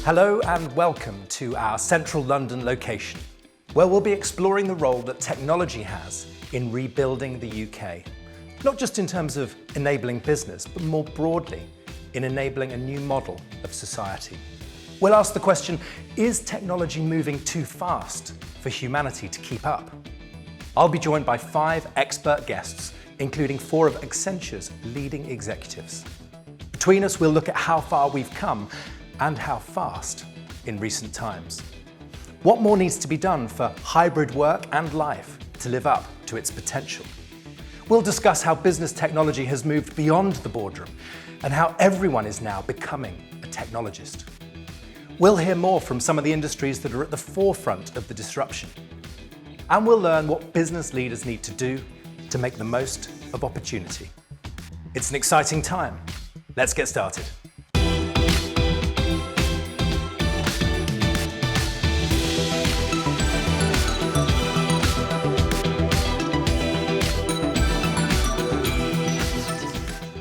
Hello and welcome to our central London location, where we'll be exploring the role that technology has in rebuilding the UK. Not just in terms of enabling business, but more broadly, in enabling a new model of society. We'll ask the question, is technology moving too fast for humanity to keep up? I'll be joined by 5 expert guests, including 4 of Accenture's leading executives. Between us, we'll look at how far we've come and how fast in recent times. What more needs to be done for hybrid work and life to live up to its potential? We'll discuss how business technology has moved beyond the boardroom and how everyone is now becoming a technologist. We'll hear more from some of the industries that are at the forefront of the disruption. And we'll learn what business leaders need to do to make the most of opportunity. It's an exciting time. Let's get started.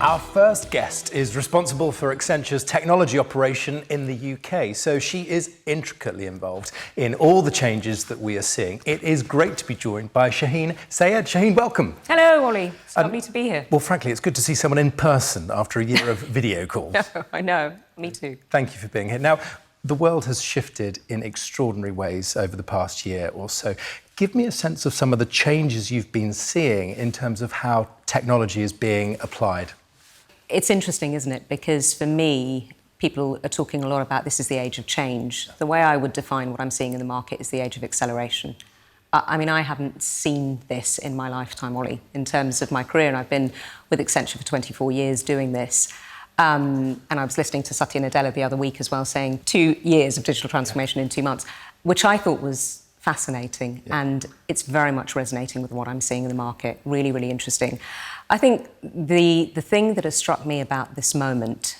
Our first guest is responsible for Accenture's technology operation in the UK, so she is intricately involved in all the changes that we are seeing. It is great to be joined by Shaheen Sayed. Shaheen, welcome. Hello, Ollie. It's lovely to be here. Well, frankly, it's good to see someone in person after a year of video calls. No, I know. Me too. Thank you for being here. Now, the world has shifted in extraordinary ways over the past year or so. Give me a sense of some of the changes you've been seeing in terms of how technology is being applied. It's interesting, isn't it? Because for me, people are talking a lot about this is the age of change. The way I would define what I'm seeing in the market is the age of acceleration. I mean, I haven't seen this in my lifetime, Ollie, in terms of my career, and I've been with Accenture for 24 years doing this. And I was listening to Satya Nadella the other week as well, saying 2 years of digital transformation in 2 months, which I thought was fascinating, and it's very much resonating with what I'm seeing in the market. Really, really interesting. I think the thing that has struck me about this moment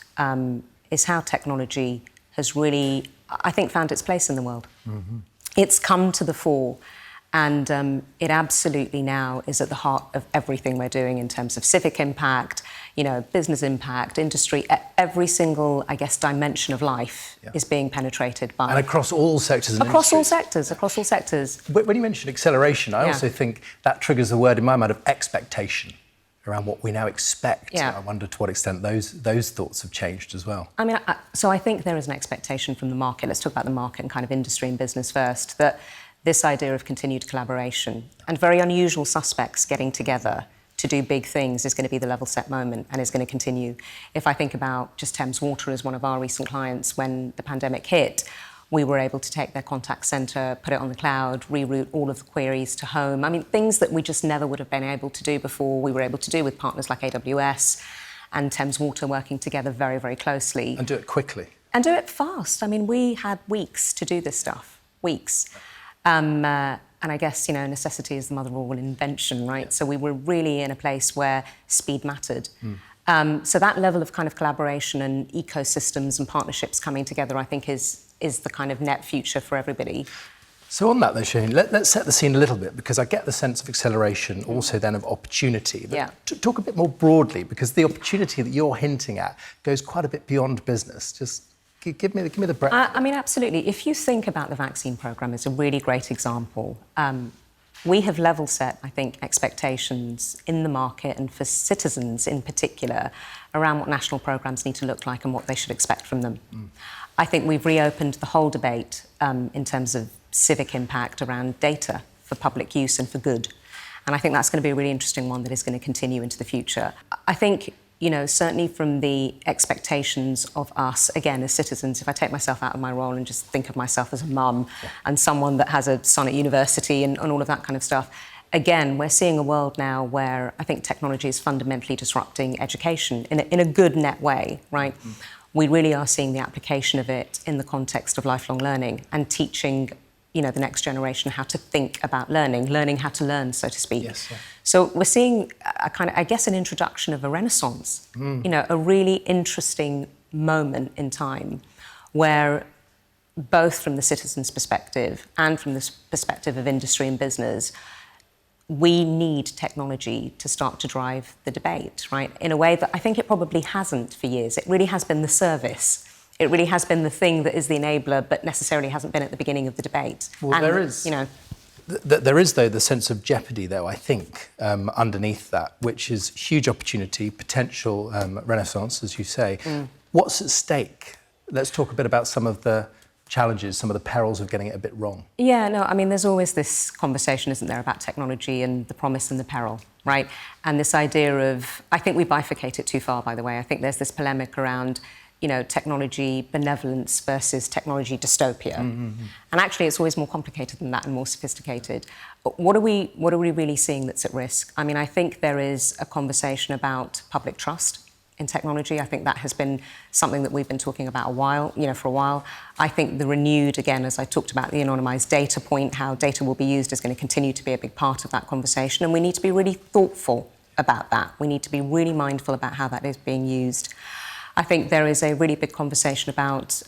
is how technology has really, I think, found its place in the world. Mm-hmm. It's come to the fore, and it absolutely now is at the heart of everything we're doing in terms of civic impact, business impact, industry. Every single, I guess, dimension of life is being penetrated by... And across all sectors and across industries. Across all sectors. When you mentioned acceleration, I also think that triggers a word in my mind of expectation around what we now expect. I wonder to what extent those thoughts have changed as well. I mean, so I think there is an expectation from the market. Let's talk about the market and kind of industry and business first, that this idea of continued collaboration and very unusual suspects getting together to do big things is going to be the level set moment and is going to continue. If I think about just Thames Water as one of our recent clients, when the pandemic hit, we were able to take their contact centre, put it on the cloud, reroute all of the queries to home. I mean, things that we just never would have been able to do before, we were able to do with partners like AWS and Thames Water working together very, very closely. And do it quickly. And do it fast. I mean, we had weeks to do this stuff, weeks. And I guess, necessity is the mother of all invention, right? Yeah. So we were really in a place where speed mattered. So that level of kind of collaboration and ecosystems and partnerships coming together, I think, is the kind of net future for everybody. So on that though, Shane, let's set the scene a little bit, because I get the sense of acceleration, also then of opportunity. Talk a bit more broadly, because the opportunity that you're hinting at goes quite a bit beyond business. Just give me the breadth. I mean, absolutely. If you think about the vaccine programme, it's a really great example. We have level set, I think, expectations in the market and for citizens in particular around what national programmes need to look like and what they should expect from them. I think we've reopened the whole debate in terms of civic impact around data for public use and for good. And I think that's going to be a really interesting one that is going to continue into the future. I think, certainly from the expectations of us, again, as citizens, if I take myself out of my role and just think of myself as a mum and someone that has a son at university and all of that kind of stuff, again, we're seeing a world now where I think technology is fundamentally disrupting education in a good net way, right? We really are seeing the application of it in the context of lifelong learning and teaching the next generation how to think about learning how to learn, so to speak. Yes, yeah. So we're seeing a kind of, I guess, an introduction of a renaissance, a really interesting moment in time where both from the citizen's perspective and from the perspective of industry and business, we need technology to start to drive the debate, right? In a way that I think it probably hasn't for years. It really has been the service It really has been the thing that is the enabler, but necessarily hasn't been at the beginning of the debate. Well, and, there is, you know, there is, though, the sense of jeopardy, though, I think, underneath that, which is huge opportunity, potential renaissance, as you say. What's at stake? Let's talk a bit about some of the challenges, some of the perils of getting it a bit wrong. Yeah, no, I mean, there's always this conversation, isn't there, about technology and the promise and the peril, right? And this idea of, I think we bifurcate it too far, by the way. I think there's this polemic around, you know, technology benevolence versus technology dystopia. And actually, it's always more complicated than that and more sophisticated. But what are we really seeing that's at risk? I mean, I think there is a conversation about public trust in technology. I think that has been something that we've been talking about for a while. I think the renewed, again, as I talked about the anonymised data point, how data will be used is going to continue to be a big part of that conversation. And we need to be really thoughtful about that. We need to be really mindful about how that is being used. I think there is a really big conversation about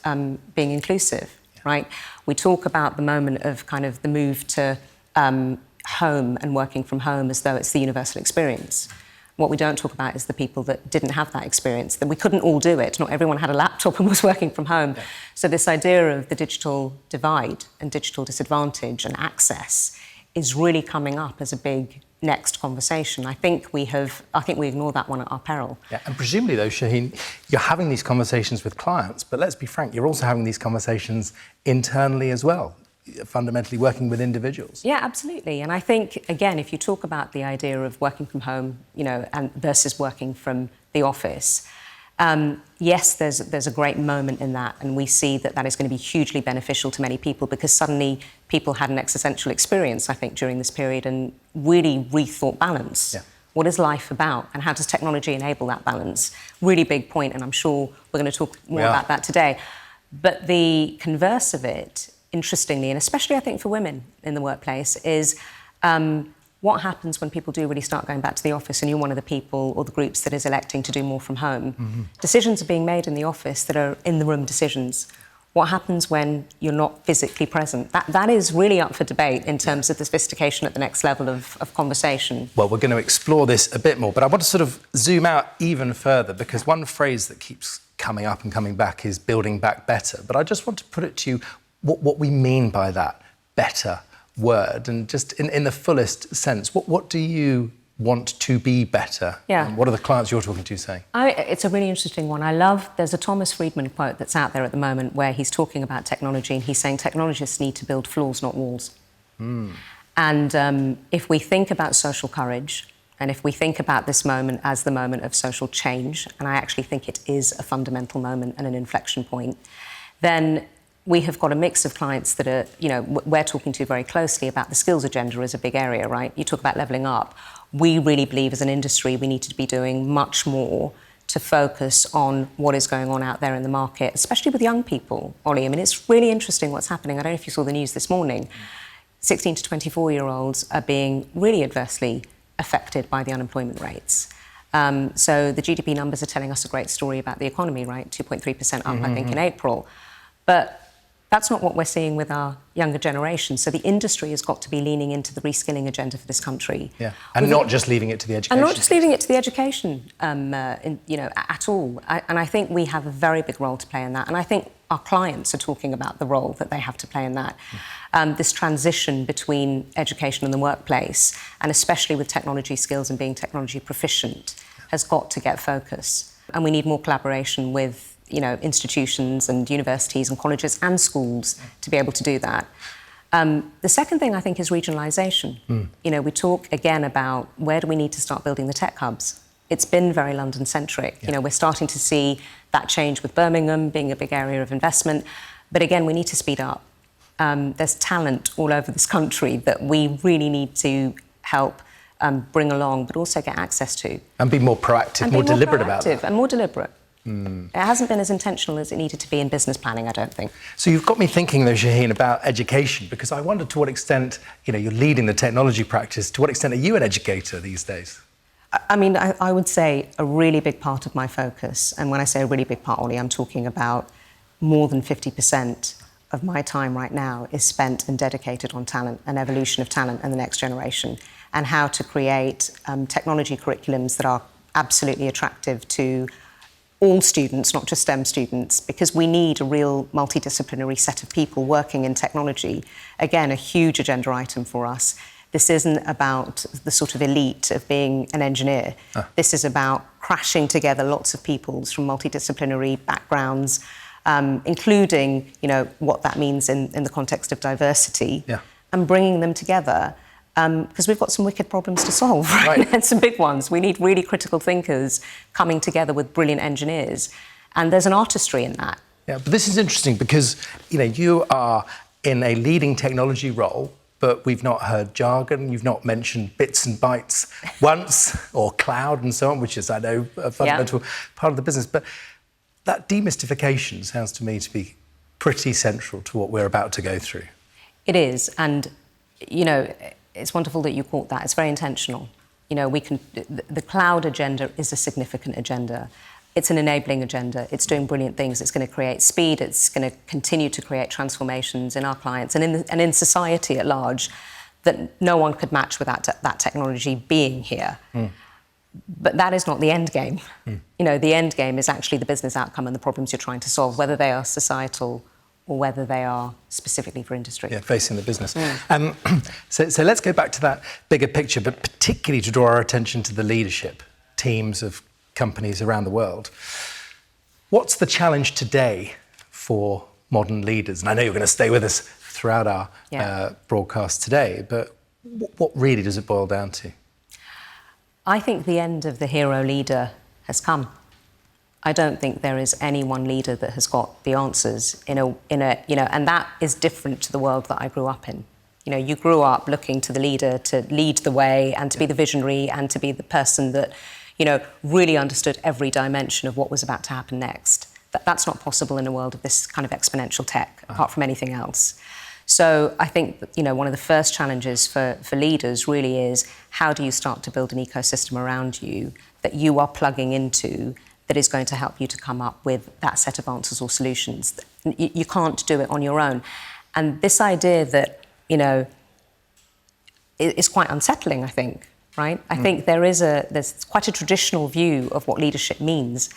being inclusive, right? We talk about the moment of kind of the move to home and working from home as though it's the universal experience. What we don't talk about is the people that didn't have that experience, that we couldn't all do it. Not everyone had a laptop and was working from home. Yeah. So this idea of the digital divide and digital disadvantage and access is really coming up as a big next conversation. I think we ignore that one at our peril. Yeah, and presumably though, Shaheen, you're having these conversations with clients, but let's be frank, you're also having these conversations internally as well, fundamentally working with individuals. Yeah, absolutely. And I think, again, if you talk about the idea of working from home, you know, and versus working from the office, yes, there's a great moment in that, and we see that that is going to be hugely beneficial to many people because suddenly people had an existential experience, I think, during this period and really rethought balance. Yeah. What is life about, and how does technology enable that balance? Really big point, and I'm sure we're going to talk more about that today. But the converse of it, interestingly, and especially I think for women in the workplace, is what happens when people do really start going back to the office and you're one of the people or the groups that is electing to do more from home. Decisions are being made in the office that are in-the-room decisions. What happens when you're not physically present? That is really up for debate in terms of the sophistication at the next level of conversation. Well, we're going to explore this a bit more, but I want to sort of zoom out even further because one phrase that keeps coming up and coming back is building back better. But I just want to put it to you what we mean by that better word, and just in the fullest sense, what do you want to be better? Yeah. And what are the clients you're talking to saying? It's a really interesting one. There's a Thomas Friedman quote that's out there at the moment where he's talking about technology and he's saying technologists need to build floors, not walls. And if we think about social courage, and if we think about this moment as the moment of social change, and I actually think it is a fundamental moment and an inflection point, then we have got a mix of clients that are, you know, we're talking to very closely about the skills agenda as a big area, right? You talk about levelling up. We really believe as an industry we need to be doing much more to focus on what is going on out there in the market, especially with young people, Ollie. I mean, it's really interesting what's happening. I don't know if you saw the news this morning. 16 to 24-year-olds are being really adversely affected by the unemployment rates. So the GDP numbers are telling us a great story about the economy, right? 2.3% up, I think, in April. But that's not what we're seeing with our younger generation. So the industry has got to be leaning into the reskilling agenda for this country. Yeah, and not just leaving it to the education. And not just leaving it to the education, at all. And I think we have a very big role to play in that. And I think our clients are talking about the role that they have to play in that. This transition between education and the workplace, and especially with technology skills and being technology proficient, has got to get focus. And we need more collaboration with institutions and universities and colleges and schools to be able to do that. The second thing I think is regionalisation. We talk again about where do we need to start building the tech hubs. It's been very London-centric. Yeah. We're starting to see that change with Birmingham being a big area of investment. But again, we need to speed up. There's talent all over this country that we really need to help bring along, but also get access to. And be more proactive, more deliberate about that. And more deliberate. It hasn't been as intentional as it needed to be in business planning, I don't think. So you've got me thinking, though, Shaheen, about education, because I wonder to what extent, you're leading the technology practice. To what extent are you an educator these days? I mean, I would say a really big part of my focus, and when I say a really big part, Ollie, I'm talking about more than 50% of my time right now is spent and dedicated on talent and evolution of talent and the next generation, and how to create technology curriculums that are absolutely attractive to all students, not just STEM students, because we need a real multidisciplinary set of people working in technology. Again, a huge agenda item for us. This isn't about the sort of elite of being an engineer. This is about crashing together lots of peoples from multidisciplinary backgrounds, including, what that means in the context of diversity, and bringing them together. Because we've got some wicked problems to solve, right? And some big ones. We need really critical thinkers coming together with brilliant engineers. And there's an artistry in that. Yeah, but this is interesting because, you are in a leading technology role, but we've not heard jargon, you've not mentioned bits and bytes once, or cloud and so on, which is, I know, a fundamental part of the business. But that demystification sounds to me to be pretty central to what we're about to go through. It is, and, it's wonderful that you caught that. It's very intentional. The cloud agenda is a significant agenda. It's an enabling agenda. It's doing brilliant things. It's going to create speed. It's going to continue to create transformations in our clients and in society at large that no one could match without that technology being here. But that is not the end game. The end game is actually the business outcome and the problems you're trying to solve, whether they are societal or whether they are specifically for industry. Yeah, facing the business. So let's go back to that bigger picture, but particularly to draw our attention to the leadership teams of companies around the world. What's the challenge today for modern leaders? And I know you're going to stay with us throughout our broadcast today, but what really does it boil down to? I think the end of the hero leader has come. I don't think there is any one leader that has got the answers and that is different to the world that I grew up in. You grew up looking to the leader to lead the way and to be the visionary and to be the person that really understood every dimension of what was about to happen next. That's not possible in a world of this kind of exponential tech, apart from anything else. So I think that, one of the first challenges for leaders really is how do you start to build an ecosystem around you that you are plugging into that is going to help you to come up with that set of answers or solutions. You can't do it on your own. And this idea that, is quite unsettling, I think. Right? I think there's quite a traditional view of what leadership means.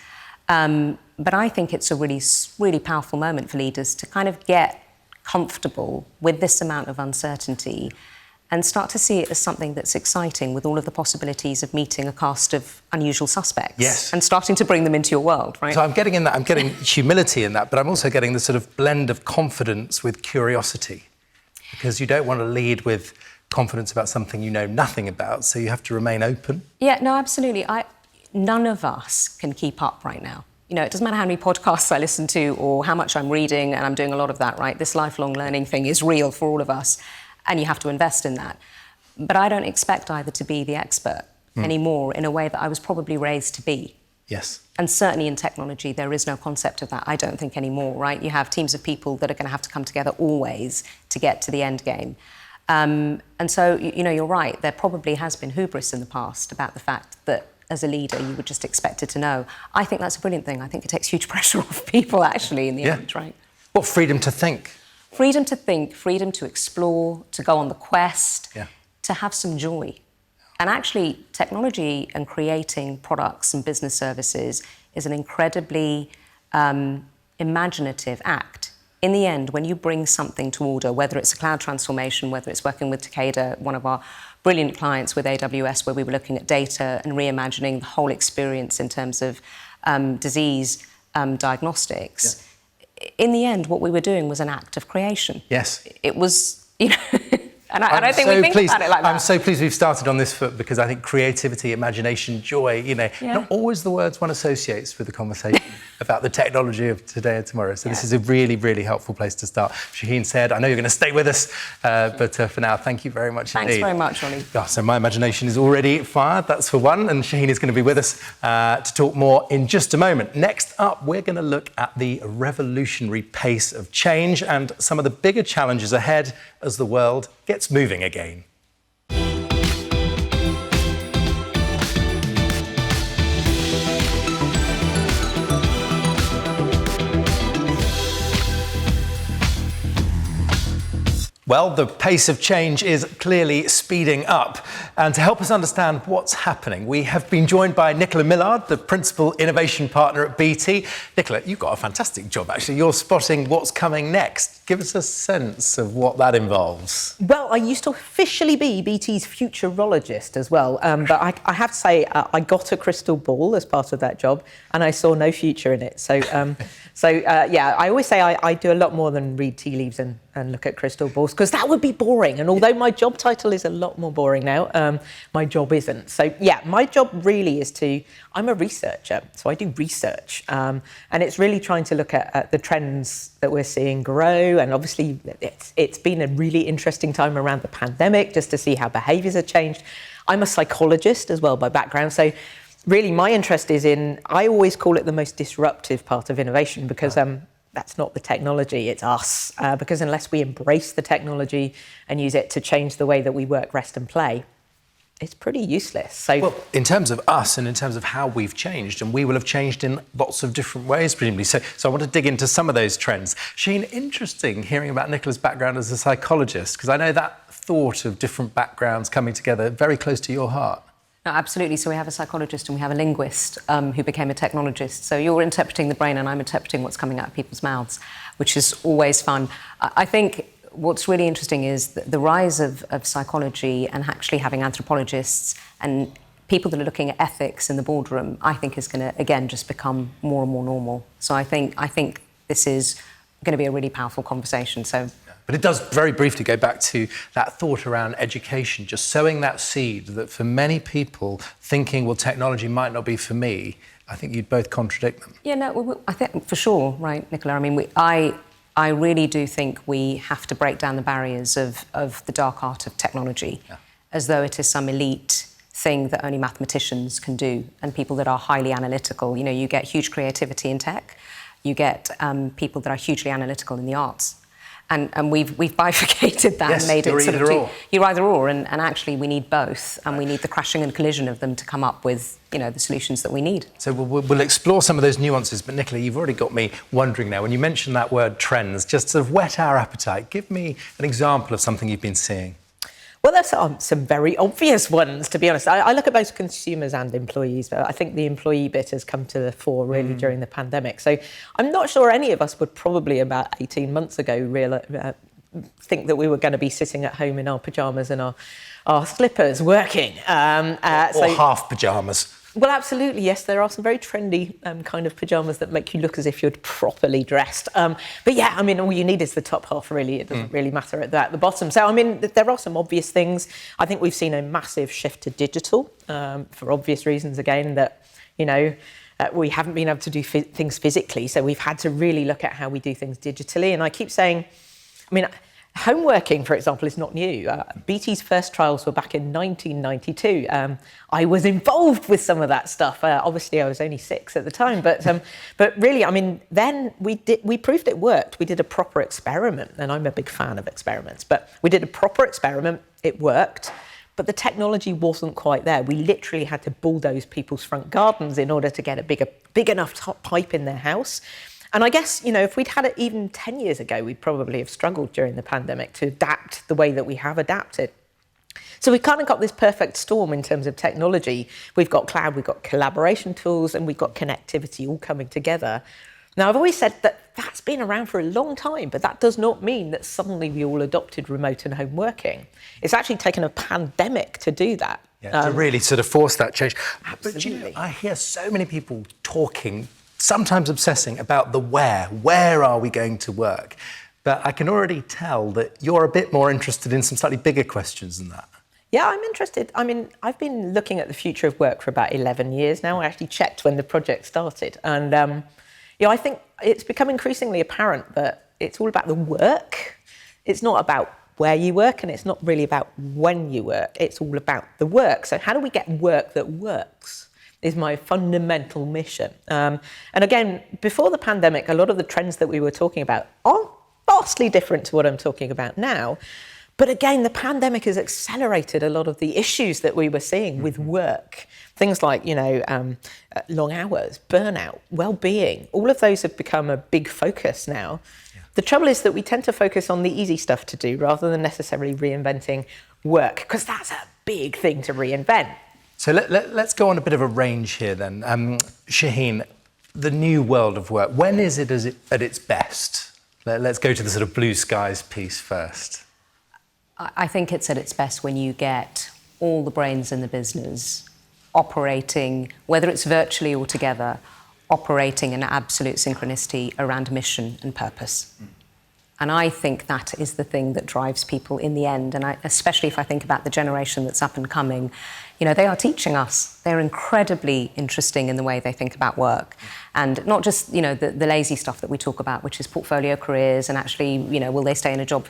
But I think it's a really, really powerful moment for leaders to kind of get comfortable with this amount of uncertainty and start to see it as something that's exciting with all of the possibilities of meeting a cast of unusual suspects. Yes. And starting to bring them into your world, right? So I'm getting humility in that, but I'm also getting the sort of blend of confidence with curiosity. Because you don't want to lead with confidence about something you know nothing about, so you have to remain open. Yeah, no, absolutely. None of us can keep up right now. It doesn't matter how many podcasts I listen to or how much I'm reading, and I'm doing a lot of that, right? This lifelong learning thing is real for all of us, and you have to invest in that. But I don't expect either to be the expert anymore in a way that I was probably raised to be. Yes. And certainly in technology, there is no concept of that, I don't think, anymore, right? You have teams of people that are going to have to come together always to get to the end game. And so, you're right, there probably has been hubris in the past about the fact that as a leader, you were just expected to know. I think that's a brilliant thing. I think it takes huge pressure off people, actually, in the end, right? What freedom to think? Freedom to think, freedom to explore, to go on the quest, to have some joy. And actually, technology and creating products and business services is an incredibly imaginative act. In the end, when you bring something to order, whether it's a cloud transformation, whether it's working with Takeda, one of our brilliant clients with AWS, where we were looking at data and reimagining the whole experience in terms of disease diagnostics, in the end, what we were doing was an act of creation. Yes. It was, and I don't think we think about it like that. I'm so pleased we've started on this foot because I think creativity, imagination, joy, not always the words one associates with the conversation about the technology of today and tomorrow. So this is a really, really helpful place to start. Shaheen Sayed, I know you're going to stay with us, but for now, thank you very much indeed. Thanks very much, Ronnie. So my imagination is already fired, that's for one, and Shaheen is going to be with us to talk more in just a moment. Next up, we're going to look at the revolutionary pace of change and some of the bigger challenges ahead as the world gets moving again. Well, the pace of change is clearly speeding up. And to help us understand what's happening, we have been joined by Nicola Millard, the Principal Innovation Partner at BT. Nicola, you've got a fantastic job, actually. You're spotting what's coming next. Give us a sense of what that involves. Well, I used to officially be BT's futurologist as well. But I have to say, I got a crystal ball as part of that job, and I saw no future in it. So, I always say I do a lot more than read tea leaves and look at crystal balls, because that would be boring. And although my job title is a lot more boring now, my job isn't. So yeah, my job really is I'm a researcher, so I do research. And it's really trying to look at the trends that we're seeing grow. And obviously it's been a really interesting time around the pandemic, just to see how behaviours have changed. I'm a psychologist as well by background. So really my interest is I always call it the most disruptive part of innovation, because that's not the technology, it's us. Because unless we embrace the technology and use it to change the way that we work, rest and play, it's pretty useless. So, well, in terms of us and in terms of how we've changed, and we will have changed in lots of different ways, presumably. So I want to dig into some of those trends. Sheen, interesting hearing about Nicola's background as a psychologist, because I know that thought of different backgrounds coming together very close to your heart. No, absolutely. So we have a psychologist and we have a linguist who became a technologist. So you're interpreting the brain and I'm interpreting what's coming out of people's mouths, which is always fun. I think what's really interesting is the rise of psychology and actually having anthropologists and people that are looking at ethics in the boardroom, I think is going to, again, just become more and more normal. So I think this is going to be a really powerful conversation. So. But it does very briefly go back to that thought around education, just sowing that seed that for many people thinking, well, technology might not be for me, I think you'd both contradict them. Yeah, no, I think for sure, right, Nicola? I mean, I really do think we have to break down the barriers of the dark art of technology, as though it is some elite thing that only mathematicians can do and people that are highly analytical. You know, you get huge creativity in tech, you get people that are hugely analytical in the arts. And we've bifurcated that and made it sort of you're either or, and actually we need both, and we need the crashing and collision of them to come up with, you know, the solutions that we need. So we'll explore some of those nuances, but Nicola, you've already got me wondering now, when you mentioned that word trends, just sort of whet our appetite. Give me an example of something you've been seeing. Well, there's some very obvious ones, to be honest. I look at both consumers and employees, but I think the employee bit has come to the fore really during the pandemic. So I'm not sure any of us would probably about 18 months ago think that we were going to be sitting at home in our pyjamas and our slippers working. Or half pyjamas. Well, absolutely, yes. There are some very trendy kind of pyjamas that make you look as if you're properly dressed. But yeah, I mean, all you need is the top half, really. It doesn't really matter at the bottom. So, I mean, there are some obvious things. I think we've seen a massive shift to digital for obvious reasons, again, that, you know, we haven't been able to do things physically. So we've had to really look at how we do things digitally. And I keep saying, I mean, home working, for example, is not new. BT's first trials were back in 1992. I was involved with some of that stuff. Obviously, I was only 6 at the time, but really, I mean, then we proved it worked. We did a proper experiment, and I'm a big fan of experiments. But we did a proper experiment. It worked, but the technology wasn't quite there. We literally had to bulldoze people's front gardens in order to get a big enough pipe in their house. And I guess, you know, if we'd had it even 10 years ago, we'd probably have struggled during the pandemic to adapt the way that we have adapted. So we've kind of got this perfect storm in terms of technology. We've got cloud, we've got collaboration tools, and we've got connectivity all coming together. Now, I've always said that that's been around for a long time, but that does not mean that suddenly we all adopted remote and home working. It's actually taken a pandemic to do that. Yeah, to really sort of force that change. Absolutely. But, you know, I hear so many people talking, sometimes obsessing about the where. Where are we going to work? But I can already tell that you're a bit more interested in some slightly bigger questions than that. Yeah, I'm interested. I mean, I've been looking at the future of work for about 11 years now. I actually checked when the project started. And, you know, I think it's become increasingly apparent that it's all about the work. It's not about where you work, and it's not really about when you work. It's all about the work. So how do we get work that works? Is my fundamental mission. And again, before the pandemic, a lot of the trends that we were talking about aren't vastly different to what I'm talking about now. But again, the pandemic has accelerated a lot of the issues that we were seeing with work. Things like, you know, long hours, burnout, well-being, all of those have become a big focus now. The trouble is that we tend to focus on the easy stuff to do rather than necessarily reinventing work, because that's a big thing to reinvent. So let's go on a bit of a range here then. Shaheen, the new world of work, when is it at its best? Let's go to the sort of blue skies piece first. I think it's at its best when you get all the brains in the business operating, whether it's virtually or together, operating in absolute synchronicity around mission and purpose. And I think that is the thing that drives people in the end. And especially if I think about the generation that's up and coming, they are teaching us. They're incredibly interesting in the way they think about work. And not just, the lazy stuff that we talk about, which is portfolio careers and actually, will they stay in a job?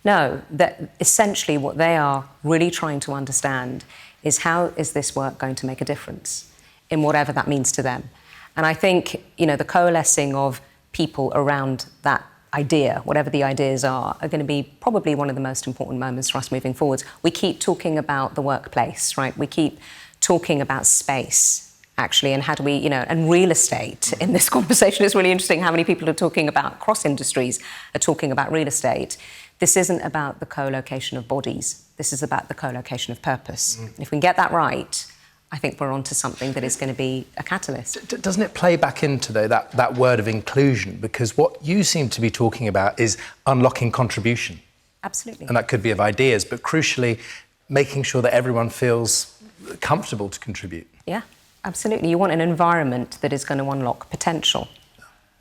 No, that essentially what they are really trying to understand is how is this work going to make a difference in whatever that means to them. And I think, the coalescing of people around that idea, whatever the ideas are going to be probably one of the most important moments for us moving forwards. We keep talking about the workplace, right? We keep talking about space, actually, and how do we, and real estate in this conversation is really interesting. How many people are talking about, cross industries are talking about real estate. This isn't about the co-location of bodies. This is about the co-location of purpose. If we can get that right, I think we're onto something that is going to be a catalyst. Doesn't it play back into, though, that word of inclusion? Because what you seem to be talking about is unlocking contribution. Absolutely. And that could be of ideas, but crucially, making sure that everyone feels comfortable to contribute. Yeah, absolutely. You want an environment that is going to unlock potential.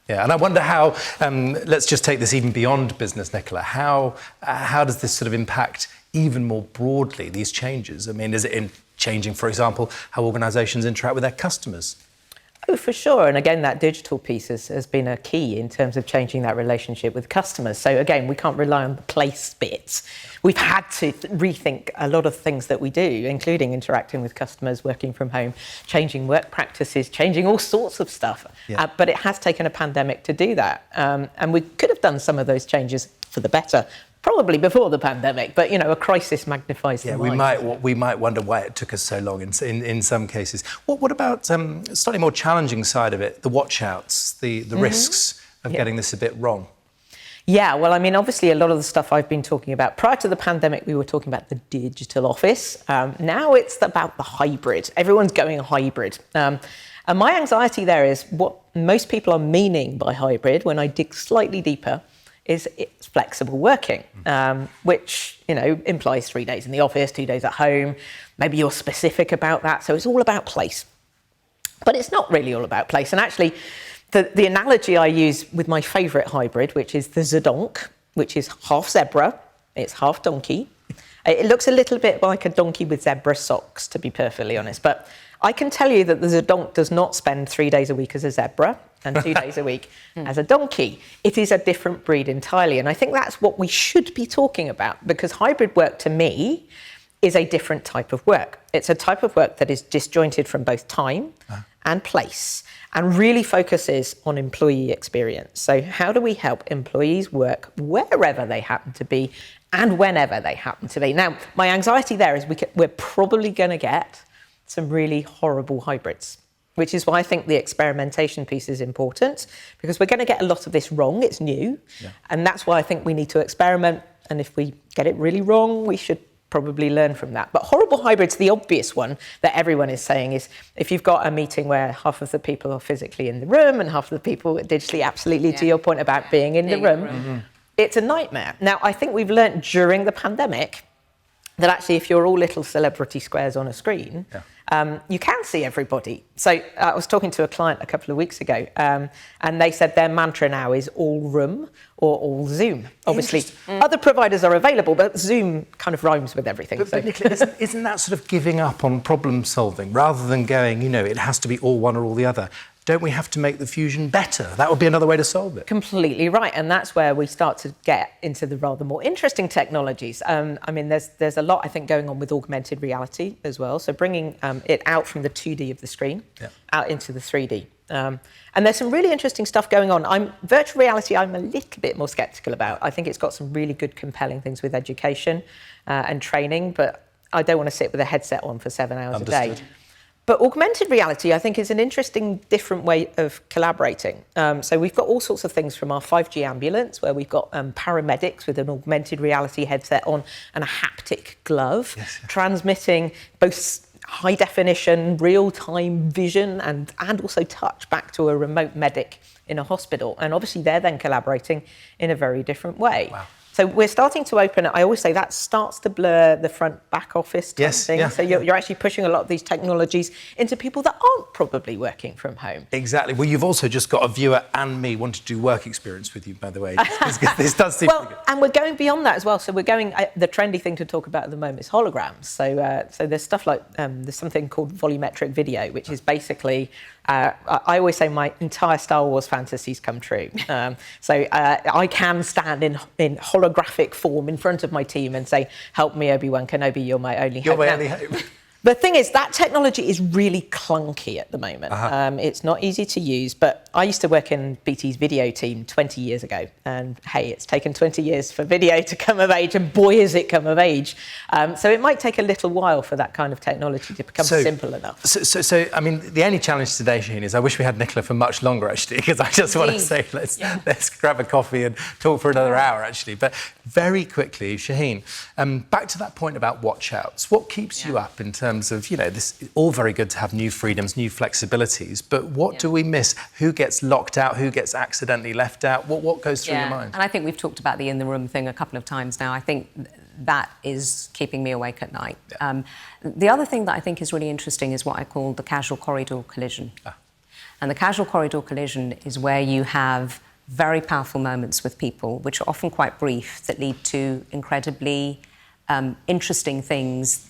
Yeah, and I wonder how, let's just take this even beyond business, Nicola, how does this sort of impact even more broadly, these changes? I mean, is it in changing, for example, how organisations interact with their customers? Oh, for sure. And again, that digital piece has been a key in terms of changing that relationship with customers. So again, we can't rely on the place bits. We've had to rethink a lot of things that we do, including interacting with customers, working from home, changing work practices, changing all sorts of stuff. Yeah. But it has taken a pandemic to do that. And we could have done some of those changes for the better, probably before the pandemic, but a crisis magnifies the mind. We might wonder why it took us so long in some cases. What about slightly more challenging side of it, the watch-outs, the risks of getting this a bit wrong? Yeah, well, I mean, obviously a lot of the stuff I've been talking about, prior to the pandemic, we were talking about the digital office. Now it's about the hybrid. Everyone's going hybrid. And my anxiety there is what most people are meaning by hybrid, when I dig slightly deeper, is it's flexible working, which, implies 3 days in the office, 2 days at home. Maybe you're specific about that. So it's all about place. But it's not really all about place. And actually, the analogy I use with my favourite hybrid, which is the Zedonk, which is half zebra, it's half donkey. It looks a little bit like a donkey with zebra socks, to be perfectly honest. But I can tell you that the Zedonk does not spend 3 days a week as a zebra and 2 days a week as a donkey. It is a different breed entirely. And I think that's what we should be talking about, because hybrid work, to me, is a different type of work. It's a type of work that is disjointed from both time and place, and really focuses on employee experience. So how do we help employees work wherever they happen to be and whenever they happen to be? Now, my anxiety there is we're probably going to get some really horrible hybrids, which is why I think the experimentation piece is important, because we're going to get a lot of this wrong. It's new. Yeah. And that's why I think we need to experiment. And if we get it really wrong, we should probably learn from that. But horrible hybrids, the obvious one that everyone is saying is, if you've got a meeting where half of the people are physically in the room and half of the people are digitally, absolutely to your point about being in the room, it's a nightmare. Now, I think we've learned during the pandemic that actually if you're all little celebrity squares on a screen, you can see everybody. So I was talking to a client a couple of weeks ago, and they said their mantra now is all room or all Zoom. Obviously, other providers are available, but Zoom kind of rhymes with everything. But Nicola, isn't that sort of giving up on problem solving rather than going, it has to be all one or all the other? Don't we have to make the fusion better? That would be another way to solve it. Completely right. And that's where we start to get into the rather more interesting technologies. I mean, there's a lot, I think, going on with augmented reality as well. So bringing it out from the 2D of the screen out into the 3D. And there's some really interesting stuff going on. Virtual reality, I'm a little bit more sceptical about. I think it's got some really good, compelling things with education and training, but I don't want to sit with a headset on for 7 hours a day. But augmented reality, I think, is an interesting, different way of collaborating. So we've got all sorts of things from our 5G ambulance, where we've got paramedics with an augmented reality headset on and a haptic glove, transmitting both high definition, real-time vision and also touch back to a remote medic in a hospital. And obviously they're then collaborating in a very different way. Wow. So we're starting to open it. I always say that starts to blur the front back office type thing. Yeah. So you're actually pushing a lot of these technologies into people that aren't probably working from home. Exactly. Well, you've also just got a viewer and me wanting to do work experience with you, by the way. This does seem Well, pretty good. and we're going beyond that as well. So we're going, the trendy thing to talk about at the moment is holograms. So there's stuff like, there's something called volumetric video, which is basically, I always say my entire Star Wars fantasies come true. So I can stand in holographic form in front of my team and say, help me, Obi-Wan Kenobi, you're my only hope. You're my only hope. The thing is, that technology is really clunky at the moment. It's not easy to use, but I used to work in BT's video team 20 years ago. And hey, it's taken 20 years for video to come of age, and boy, has it come of age. So it might take a little while for that kind of technology to become simple enough. So, I mean, the only challenge today, Shaheen, is I wish we had Nicola for much longer, actually, because I just want to say, let's grab a coffee and talk for another hour, actually. But very quickly, Shaheen, back to that point about watch-outs. What keeps you up in terms of, this is all very good to have new freedoms, new flexibilities, but what do we miss? Who gets locked out? Who gets accidentally left out? What goes through your mind? And I think we've talked about the in-the-room thing a couple of times now. I think that is keeping me awake at night. The other thing that I think is really interesting is what I call the casual corridor collision. And the casual corridor collision is where you have very powerful moments with people, which are often quite brief, that lead to incredibly interesting things.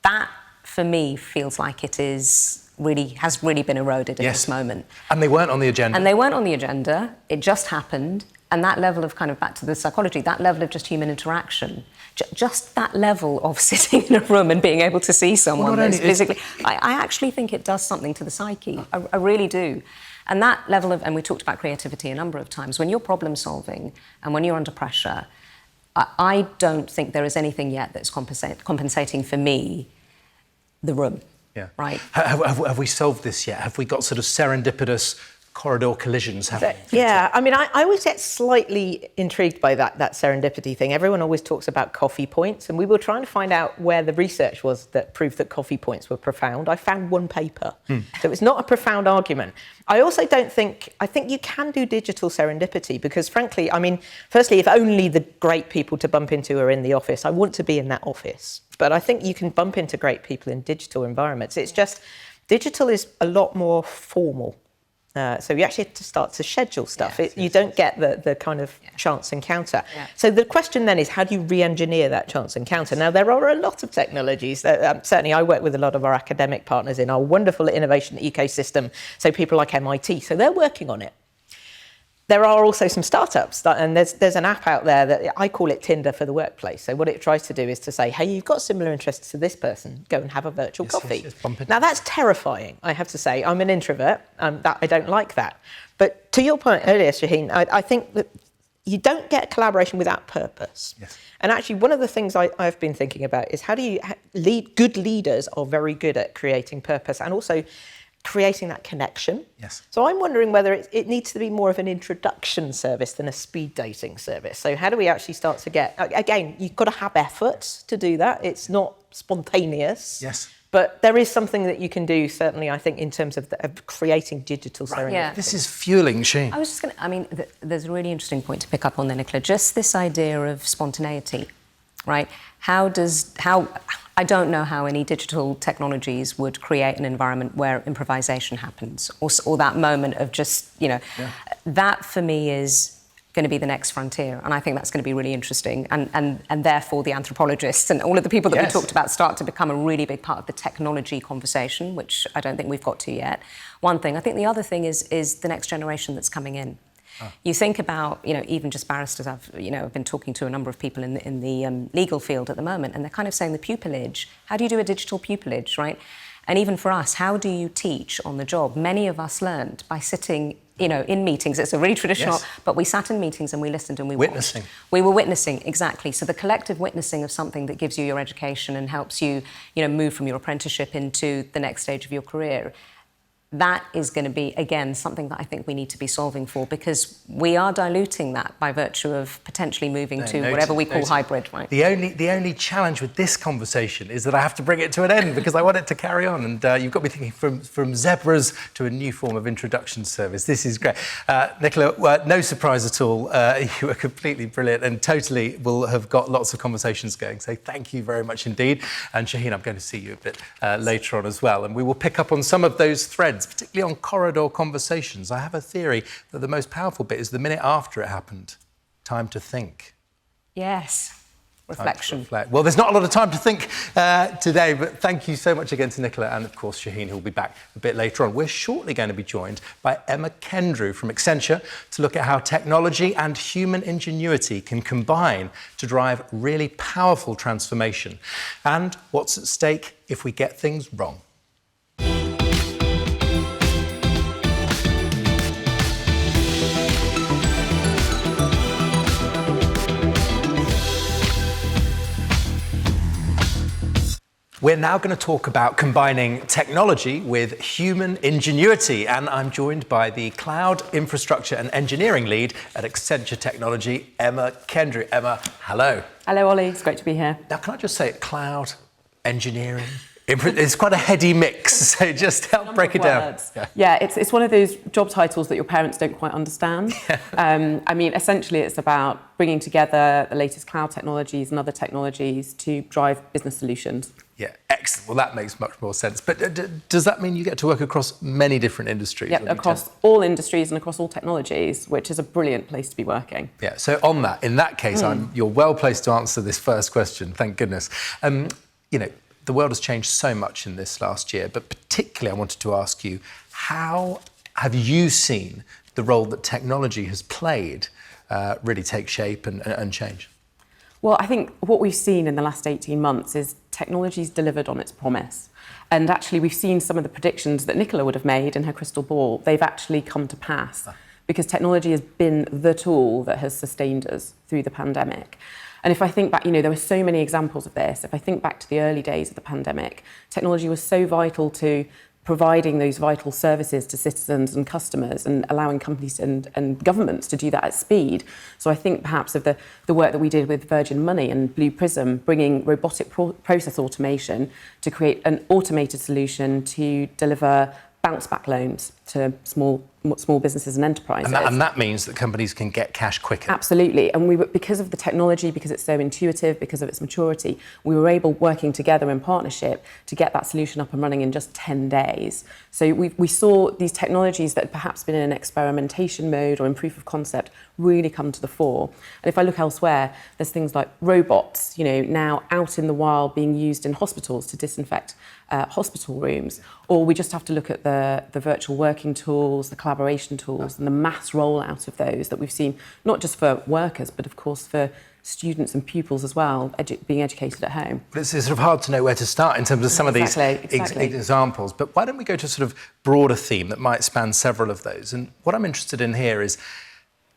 That, for me, feels like it has really been eroded in this moment. And they weren't on the agenda. It just happened. And that level of, kind of back to the psychology, that level of just human interaction, just that level of sitting in a room and being able to see someone that's physically... I actually think it does something to the psyche. I really do. And that level of... And we talked about creativity a number of times. When you're problem solving and when you're under pressure, I don't think there is anything yet that's compensating for me the room. Yeah. Right. Have we solved this yet? Have we got sort of serendipitous corridor collisions happening? Yeah, I mean, I always get slightly intrigued by that serendipity thing. Everyone always talks about coffee points, and we were trying to find out where the research was that proved that coffee points were profound. I found one paper. So it's not a profound argument. I also I think you can do digital serendipity because, frankly, I mean, firstly, if only the great people to bump into are in the office, I want to be in that office. But I think you can bump into great people in digital environments. It's just, digital is a lot more formal. So you actually have to start to schedule stuff. You don't get the kind of chance encounter. So the question then is, how do you re-engineer that chance encounter? Now, there are a lot of technologies. Certainly, I work with a lot of our academic partners in our wonderful innovation ecosystem, so people like MIT. So they're working on it. There are also some startups, and there's an app out there that I call it Tinder for the workplass. So what it tries to do is to say, hey, you've got similar interests to this person, go and have a virtual coffee. Now, that's terrifying, I have to say. I'm an introvert, I don't like that. But to your point earlier, Shaheen, I think that you don't get collaboration without purpose. And actually, one of the things I've been thinking about is how do you good leaders are very good at creating purpose and also creating that connection. So I'm wondering whether it needs to be more of an introduction service than a speed dating service. So how do we actually start to get... Again, you've got to have effort to do that. It's not spontaneous. But there is something that you can do, certainly, I think, in terms of creating digital serendipity. This is fueling, Shaheen. I was just going to... I mean, there's a really interesting point to pick up on there, Nicola. Just this idea of spontaneity, right? I don't know how any digital technologies would create an environment where improvisation happens or that moment of just, that for me is going to be the next frontier. And I think that's going to be really interesting. And therefore the anthropologists and all of the people that we talked about start to become a really big part of the technology conversation, which I don't think we've got to yet. One thing. I think the other thing is the next generation that's coming in. You think about, even just barristers. I've been talking to a number of people in the legal field at the moment, and they're kind of saying the pupillage. How do you do a digital pupillage, right? And even for us, how do you teach on the job? Many of us learned by sitting in meetings. It's a really traditional, Yes. but we sat in meetings and we listened and we Witnessing. watched. We were witnessing, exactly. So the collective witnessing of something that gives you your education and helps you, move from your apprenticeship into the next stage of your career. That is going to be, again, something that I think we need to be solving for, because we are diluting that by virtue of potentially moving to whatever we call hybrid, right? The only challenge with this conversation is that I have to bring it to an end because I want it to carry on. And you've got me thinking from zebras to a new form of introduction service. This is great. Nicola, no surprise at all. You were completely brilliant and totally will have got lots of conversations going. So thank you very much indeed. And Shaheen, I'm going to see you a bit later on as well. And we will pick up on some of those threads, particularly on corridor conversations. I have a theory that the most powerful bit is the minute after it happened. Time to think. Yes. Reflection. Well, there's not a lot of time to think today, but thank you so much again to Nicola and, of course, Shaheen, who will be back a bit later on. We're shortly going to be joined by Emma Kendrew from Accenture to look at how technology and human ingenuity can combine to drive really powerful transformation and what's at stake if we get things wrong. We're now going to talk about combining technology with human ingenuity, and I'm joined by the Cloud Infrastructure and Engineering Lead at Accenture Technology, Emma Kendrew. Emma, hello. Hello, Ollie. It's great to be here. Now, can I just say, cloud, engineering, it's quite a heady mix, so just help break it down. Yeah, it's one of those job titles that your parents don't quite understand. Essentially, it's about bringing together the latest cloud technologies and other technologies to drive business solutions. Yeah, excellent. Well, that makes much more sense. But does that mean you get to work across many different industries? Yep, across all industries and across all technologies, which is a brilliant place to be working. Yeah, so on that, in that case, you're well placed to answer this first question, thank goodness. The world has changed so much in this last year, but particularly I wanted to ask you, how have you seen the role that technology has played really take shape and change? Well, I think what we've seen in the last 18 months is technology's delivered on its promise. And actually, we've seen some of the predictions that Nicola would have made in her crystal ball. They've actually come to pass because technology has been the tool that has sustained us through the pandemic. And if I think back, there were so many examples of this. If I think back to the early days of the pandemic, technology was so vital to providing those vital services to citizens and customers and allowing companies and governments to do that at speed. So I think perhaps of the work that we did with Virgin Money and Blue Prism, bringing robotic process automation to create an automated solution to deliver bounce-back loans to small businesses and enterprises. And that means that companies can get cash quicker. Absolutely. And because of the technology, because it's so intuitive, because of its maturity, we were able, working together in partnership, to get that solution up and running in just 10 days. So we saw these technologies that had perhaps been in an experimentation mode or in proof of concept really come to the fore. And if I look elsewhere, there's things like robots, now out in the wild being used in hospitals to disinfect hospital rooms. Or we just have to look at the virtual working tools, the collaboration tools, and the mass rollout of those that we've seen, not just for workers, but of course for students and pupils as well, being educated at home. But it's sort of hard to know where to start in terms of some of these examples. But why don't we go to a sort of broader theme that might span several of those? And what I'm interested in here is,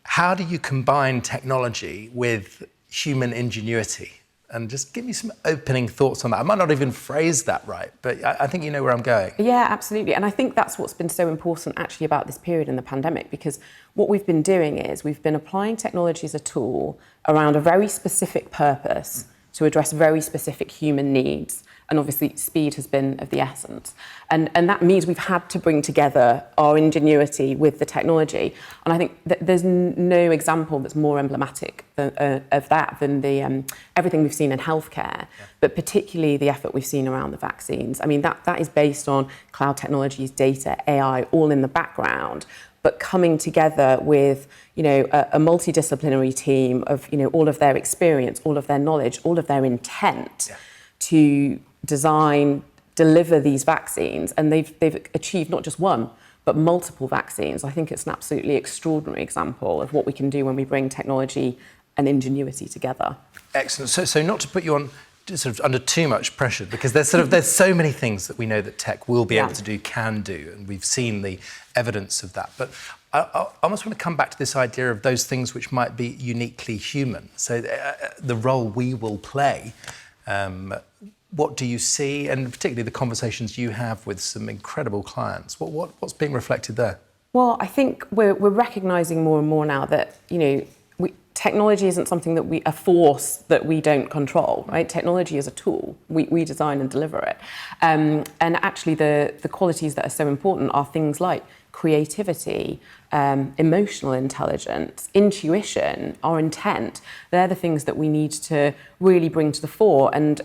how do you combine technology with human ingenuity? And just give me some opening thoughts on that. I might not even phrase that right, but I think you know where I'm going. Yeah, absolutely. And I think that's what's been so important actually about this period in the pandemic, because what we've been doing is we've been applying technology as a tool around a very specific purpose to address very specific human needs. And obviously speed has been of the essence. And that means we've had to bring together our ingenuity with the technology. And I think that there's no example that's more emblematic of that than everything we've seen in healthcare, but particularly the effort we've seen around the vaccines. I mean, that is based on cloud technologies, data, AI, all in the background, but coming together with, a multidisciplinary team of, all of their experience, all of their knowledge, all of their intent to design, deliver these vaccines, and they've achieved not just one, but multiple vaccines. I think it's an absolutely extraordinary example of what we can do when we bring technology and ingenuity together. Excellent. So not to put you on sort of under too much pressure, because there's so many things that we know that tech will be able to do, can do, and we've seen the evidence of that. But I almost want to come back to this idea of those things which might be uniquely human. So the role we will play. What do you see, and particularly the conversations you have with some incredible clients? What's being reflected there? Well, I think we're recognising more and more now that, technology isn't something that a force that we don't control, right? Technology is a tool. We design and deliver it. And actually the qualities that are so important are things like creativity, emotional intelligence, intuition, our intent. They're the things that we need to really bring to the fore. And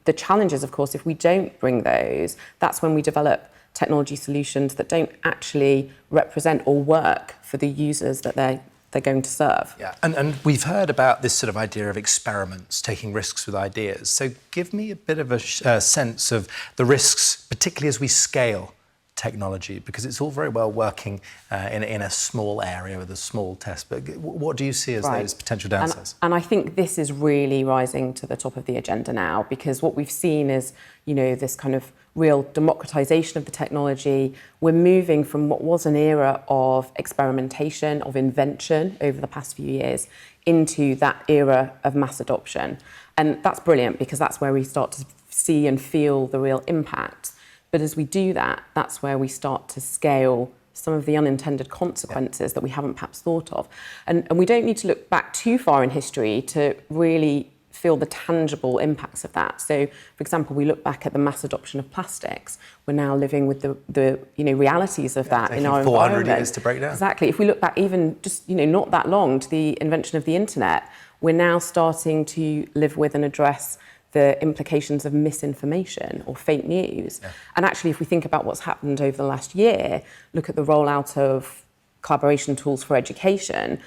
the challenges, of course, if we don't bring those, that's when we develop technology solutions that don't actually represent or work for the users that they're going to serve. Yeah, and we've heard about this sort of idea of experiments, taking risks with ideas. So give me a bit of a sense of the risks, particularly as we scale technology, because it's all very well working in a small area with a small test, but what do you see as those potential downsides? And I think this is really rising to the top of the agenda now, because what we've seen is, this kind of real democratization of the technology. We're moving from what was an era of experimentation, of invention over the past few years, into that era of mass adoption. And that's brilliant, because that's where we start to see and feel the real impact. But as we do that, that's where we start to scale some of the unintended consequences that we haven't perhaps thought of. And we don't need to look back too far in history to really feel the tangible impacts of that. So, for example, we look back at the mass adoption of plastics. We're now living with the realities of that in our environment. 400 years to break down. Exactly. If we look back even just, not that long to the invention of the internet, we're now starting to live with and address the implications of misinformation or fake news. Yeah. And actually, if we think about what's happened over the last year, look at the rollout of collaboration tools for education,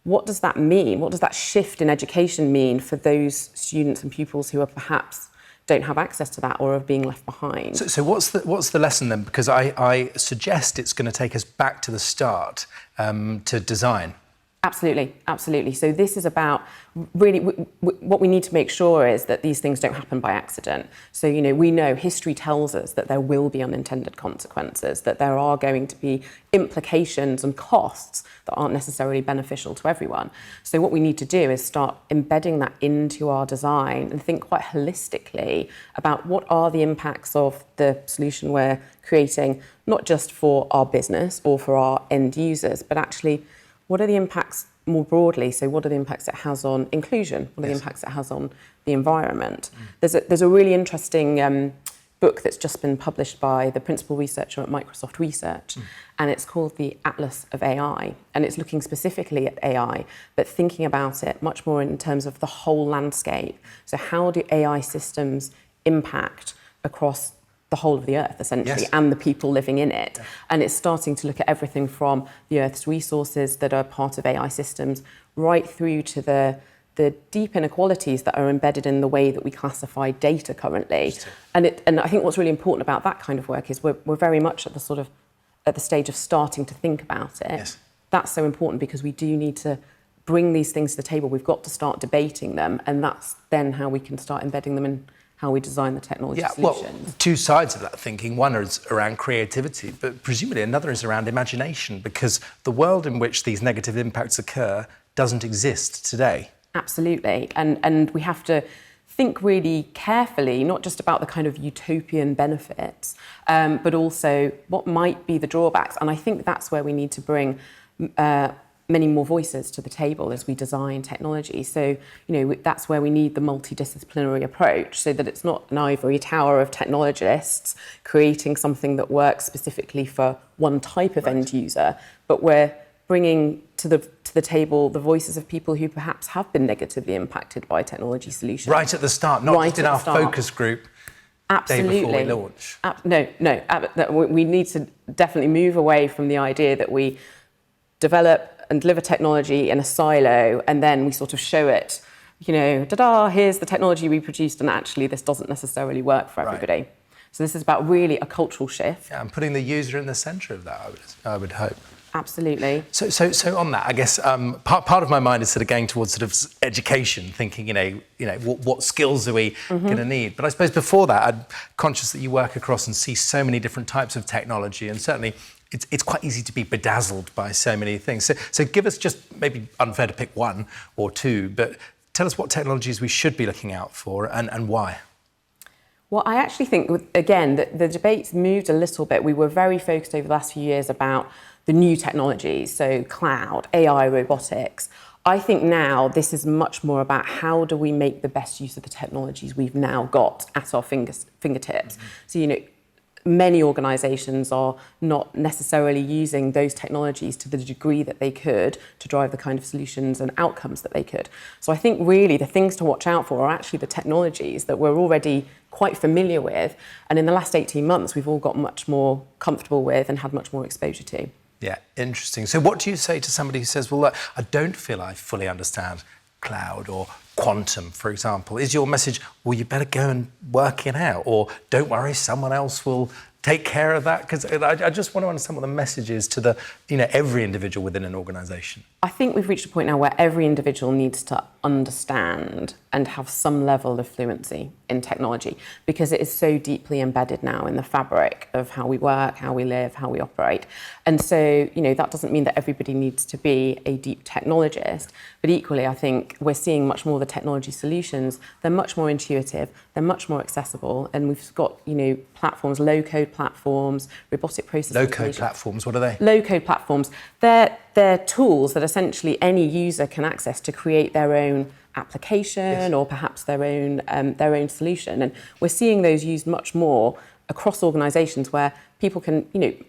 what does that mean? What does that shift in education mean for those students and pupils who are perhaps don't have access to that or are being left behind? So what's the lesson then? Because I suggest it's going to take us back to the start, to design. Absolutely. So this is about really what we need to make sure is that these things don't happen by accident. So, we know history tells us that there will be unintended consequences, that there are going to be implications and costs that aren't necessarily beneficial to everyone. So what we need to do is start embedding that into our design and think quite holistically about what are the impacts of the solution we're creating, not just for our business or for our end users, but actually what are the impacts more broadly? So what are the impacts it has on inclusion? What are the impacts it has on the environment? There's a really interesting book that's just been published by the principal researcher at Microsoft Research, and it's called The Atlas of AI. And it's looking specifically at AI, but thinking about it much more in terms of the whole landscape. So how do AI systems impact across the whole of the earth, essentially, and the people living in it. And it's starting to look at everything from the earth's resources that are part of AI systems right through to the deep inequalities that are embedded in the way that we classify data currently. And I think what's really important about that kind of work is we're very much at the stage of starting to think about it. Yes. That's so important because we do need to bring these things to the table. We've got to start debating them, and that's then how we can start embedding them in how we design the technology solutions. Well, two sides of that thinking. One is around creativity, but presumably another is around imagination, because the world in which these negative impacts occur doesn't exist today. Absolutely. And we have to think really carefully, not just about the kind of utopian benefits, but also what might be the drawbacks. And I think that's where we need to bring many more voices to the table as we design technology. So, that's where we need the multidisciplinary approach, so that it's not an ivory tower of technologists creating something that works specifically for one type of end user, but we're bringing to the table the voices of people who perhaps have been negatively impacted by technology solutions. Right at the start, not just in our focus group. Absolutely. Day before we launch. No. We need to definitely move away from the idea that we develop and deliver technology in a silo, and then we sort of show it, ta-da, here's the technology we produced, and actually this doesn't necessarily work for everybody. Right. So this is about really a cultural shift. Yeah, and putting the user in the centre of that, I would hope. Absolutely. So on that, I guess part of my mind is sort of going towards sort of education, thinking, what skills are we going to need? But I suppose before that, I'm conscious that you work across and see so many different types of technology, and certainly it's quite easy to be bedazzled by so many things. So give us, just maybe unfair to pick one or two, but tell us what technologies we should be looking out for and why. Well, I actually think, again, that the debate's moved a little bit. We were very focused over the last few years about the new technologies, so cloud, AI, robotics. I think now this is much more about how do we make the best use of the technologies we've now got at our fingertips. Mm-hmm. So, many organisations are not necessarily using those technologies to the degree that they could to drive the kind of solutions and outcomes that they could. So I think really the things to watch out for are actually the technologies that we're already quite familiar with, and in the last 18 months we've all got much more comfortable with and had much more exposure to. Yeah, interesting. So what do you say to somebody who says, well, look, I don't feel I fully understand cloud or quantum, for example? Is your message, well, you better go and work it out, or don't worry, someone else will take care of that? Because I just want to understand what the message is to every individual within an organisation. I think we've reached a point now where every individual needs to understand and have some level of fluency in technology, because it is so deeply embedded now in the fabric of how we work, how we live, how we operate. And so, that doesn't mean that everybody needs to be a deep technologist, but equally, I think we're seeing much more of the technology solutions. They're much more intuitive, they're much more accessible, and we've got, platforms, low-code platforms, robotic process Low-code platforms, what are they? Low-code platforms, they're tools that essentially any user can access to create their own application, yes, or perhaps their own solution. And we're seeing those used much more across organisations where people can,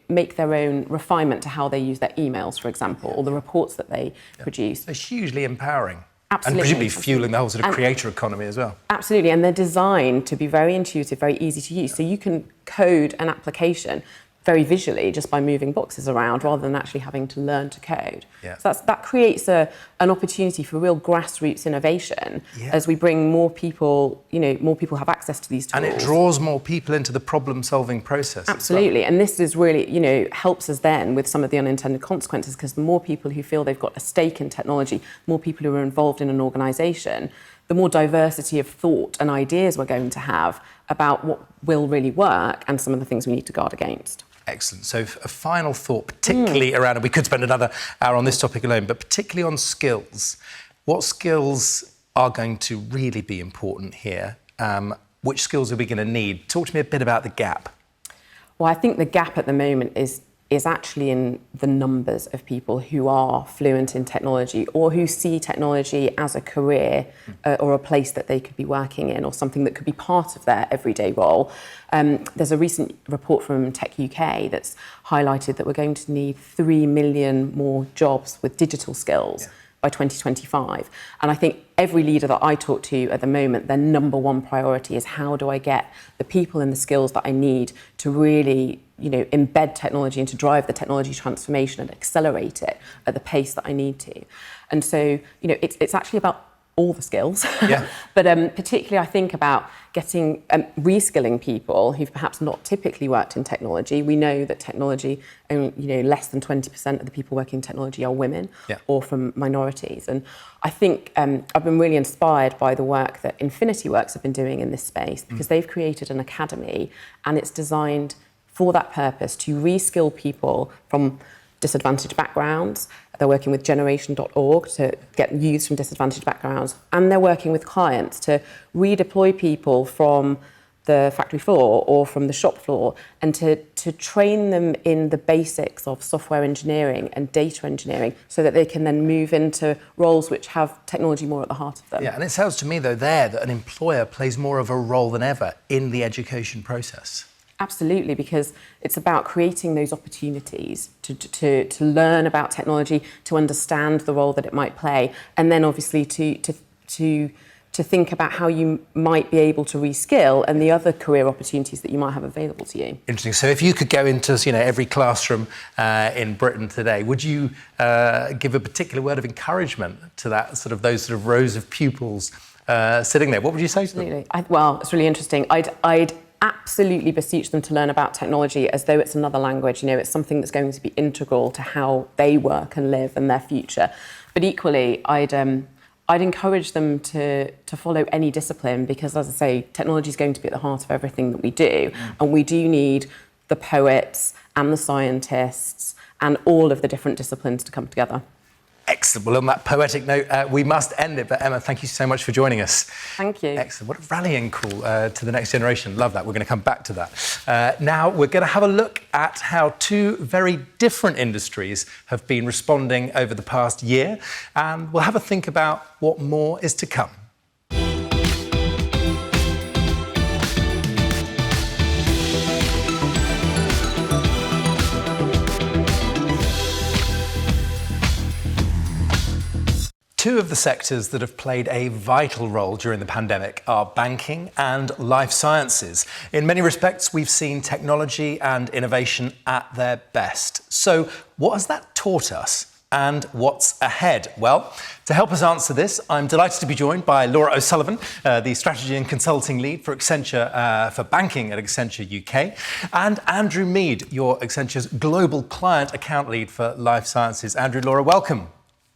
make their own refinement to how they use their emails, for example, or the reports that they produce. They're hugely empowering. Absolutely. And presumably fueling the whole sort of creator economy as well. Absolutely, and they're designed to be very intuitive, very easy to use. So you can code an application very visually just by moving boxes around rather than actually having to learn to code. Yeah. So that creates an opportunity for real grassroots innovation, yeah, as we bring more people, more people have access to these tools. And it draws more people into the problem-solving process. Absolutely, and this is really, helps us then with some of the unintended consequences, because the more people who feel they've got a stake in technology, more people who are involved in an organisation, the more diversity of thought and ideas we're going to have about what will really work and some of the things we need to guard against. Excellent. So a final thought, particularly around, and we could spend another hour on this topic alone, but particularly on skills. What skills are going to really be important here? Which skills are we going to need? Talk to me a bit about the gap. Well, I think the gap at the moment is actually in the numbers of people who are fluent in technology or who see technology as a career or a place that they could be working in or something that could be part of their everyday role. There's a recent report from Tech UK that's highlighted that we're going to need 3 million more jobs with digital skills, yeah, by 2025. And I think every leader that I talk to at the moment, their number one priority is how do I get the people and the skills that I need to really embed technology and to drive the technology transformation and accelerate it at the pace that I need to. And so, it's actually about all the skills, yeah, but particularly I think about getting, reskilling people who've perhaps not typically worked in technology. We know that technology, only, less than 20% of the people working in technology are women, yeah, or from minorities. And I think I've been really inspired by the work that Infinity Works have been doing in this space, because they've created an academy and it's designed for that purpose, to reskill people from disadvantaged backgrounds. They're working with generation.org to get youths from disadvantaged backgrounds, and they're working with clients to redeploy people from the factory floor or from the shop floor and to train them in the basics of software engineering and data engineering so that they can then move into roles which have technology more at the heart of them. Yeah, and it sounds to me, though, that an employer plays more of a role than ever in the education process. Absolutely, because it's about creating those opportunities to learn about technology, to understand the role that it might play, and then obviously to think about how you might be able to reskill and the other career opportunities that you might have available to you. Interesting. So if you could go into every classroom in Britain today, would you give a particular word of encouragement to those sort of rows of pupils sitting there? What would you say to them? Absolutely. Well, it's really interesting. I'd absolutely beseech them to learn about technology as though it's another language. It's something that's going to be integral to how they work and live and their future. But equally, I'd encourage them to follow any discipline, because, as I say, technology is going to be at the heart of everything that we do, and we do need the poets and the scientists and all of the different disciplines to come together. Excellent. Well, on that poetic note, we must end it. But Emma, thank you so much for joining us. Thank you. Excellent. What a rallying call to the next generation. Love that. We're going to come back to that. Now, we're going to have a look at how two very different industries have been responding over the past year. And we'll have a think about what more is to come. Two of the sectors that have played a vital role during the pandemic are banking and life sciences. In many respects, we've seen technology and innovation at their best. So what has that taught us? And what's ahead? Well, to help us answer this, I'm delighted to be joined by Laura O'Sullivan, the Strategy and Consulting Lead for Accenture, for Banking at Accenture UK, and Andrew Mead, your Accenture's Global Client Account Lead for Life Sciences. Andrew, Laura, welcome.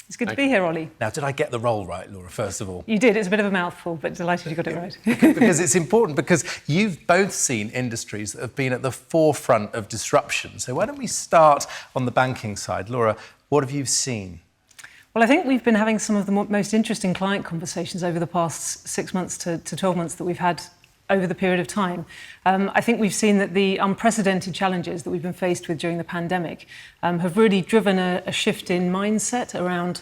It's good to be here, Ollie. Now, did I get the role right, Laura, first of all? You did. It's a bit of a mouthful, but delighted you got it right. Because it's important, because you've both seen industries that have been at the forefront of disruption. So why don't we start on the banking side? Laura, what have you seen? Well, I think we've been having some of the most interesting client conversations over the past 6 months to 12 months that we've had over the period of time. I think we've seen that the unprecedented challenges that we've been faced with during the pandemic have really driven a shift in mindset around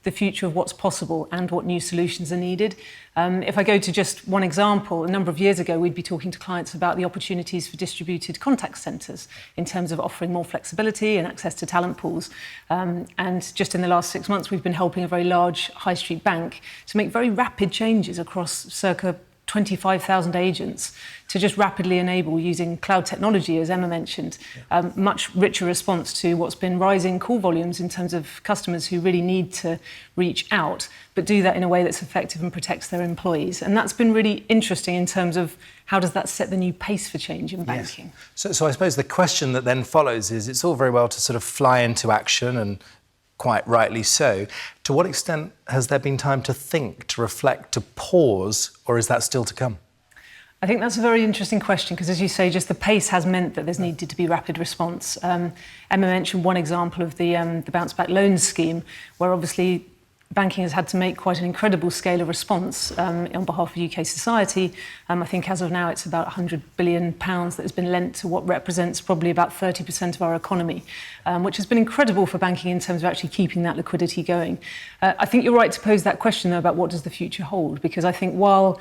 the future of what's possible and what new solutions are needed. If I go to just one example, a number of years ago, we'd be talking to clients about the opportunities for distributed contact centres in terms of offering more flexibility and access to talent pools. And just in the last 6 months, we've been helping a very large high street bank to make very rapid changes across circa 25,000 agents to just rapidly enable, using cloud technology, as Emma mentioned, much richer response to what's been rising call volumes in terms of customers who really need to reach out, but do that in a way that's effective and protects their employees. And that's been really interesting in terms of how does that set the new pace for change in banking. Yes. So I suppose the question that then follows is, it's all very well to sort of fly into action, and quite rightly so. To what extent has there been time to think, to reflect, to pause, or is that still to come? I think that's a very interesting question, because, as you say, just the pace has meant that there's needed to be rapid response. Emma mentioned one example of the bounce back loans scheme, where obviously banking has had to make quite an incredible scale of response on behalf of UK society. I think as of now it's about £100 billion that has been lent to what represents probably about 30% of our economy, which has been incredible for banking in terms of actually keeping that liquidity going. I think you're right to pose that question, though, about what does the future hold, because I think while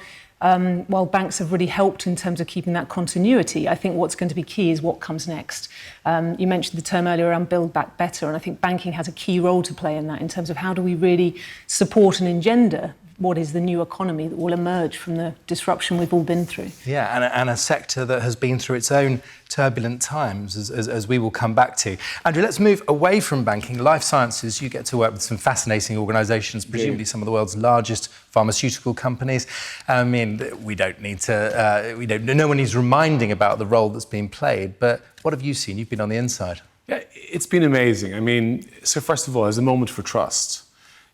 banks have really helped in terms of keeping that continuity, I think what's going to be key is what comes next. You mentioned the term earlier around Build Back Better, and I think banking has a key role to play in that, in terms of how do we really support and engender what is the new economy that will emerge from the disruption we've all been through. Yeah, and a sector that has been through its own turbulent times, as we will come back to. Andrew, let's move away from banking. Life sciences, you get to work with some fascinating organisations, presumably some of the world's largest pharmaceutical companies. I mean, we don't need to, no one needs reminding about the role that's been played, but what have you seen? You've been on the inside. Yeah, it's been amazing. I mean, so first of all, there's a moment for trust.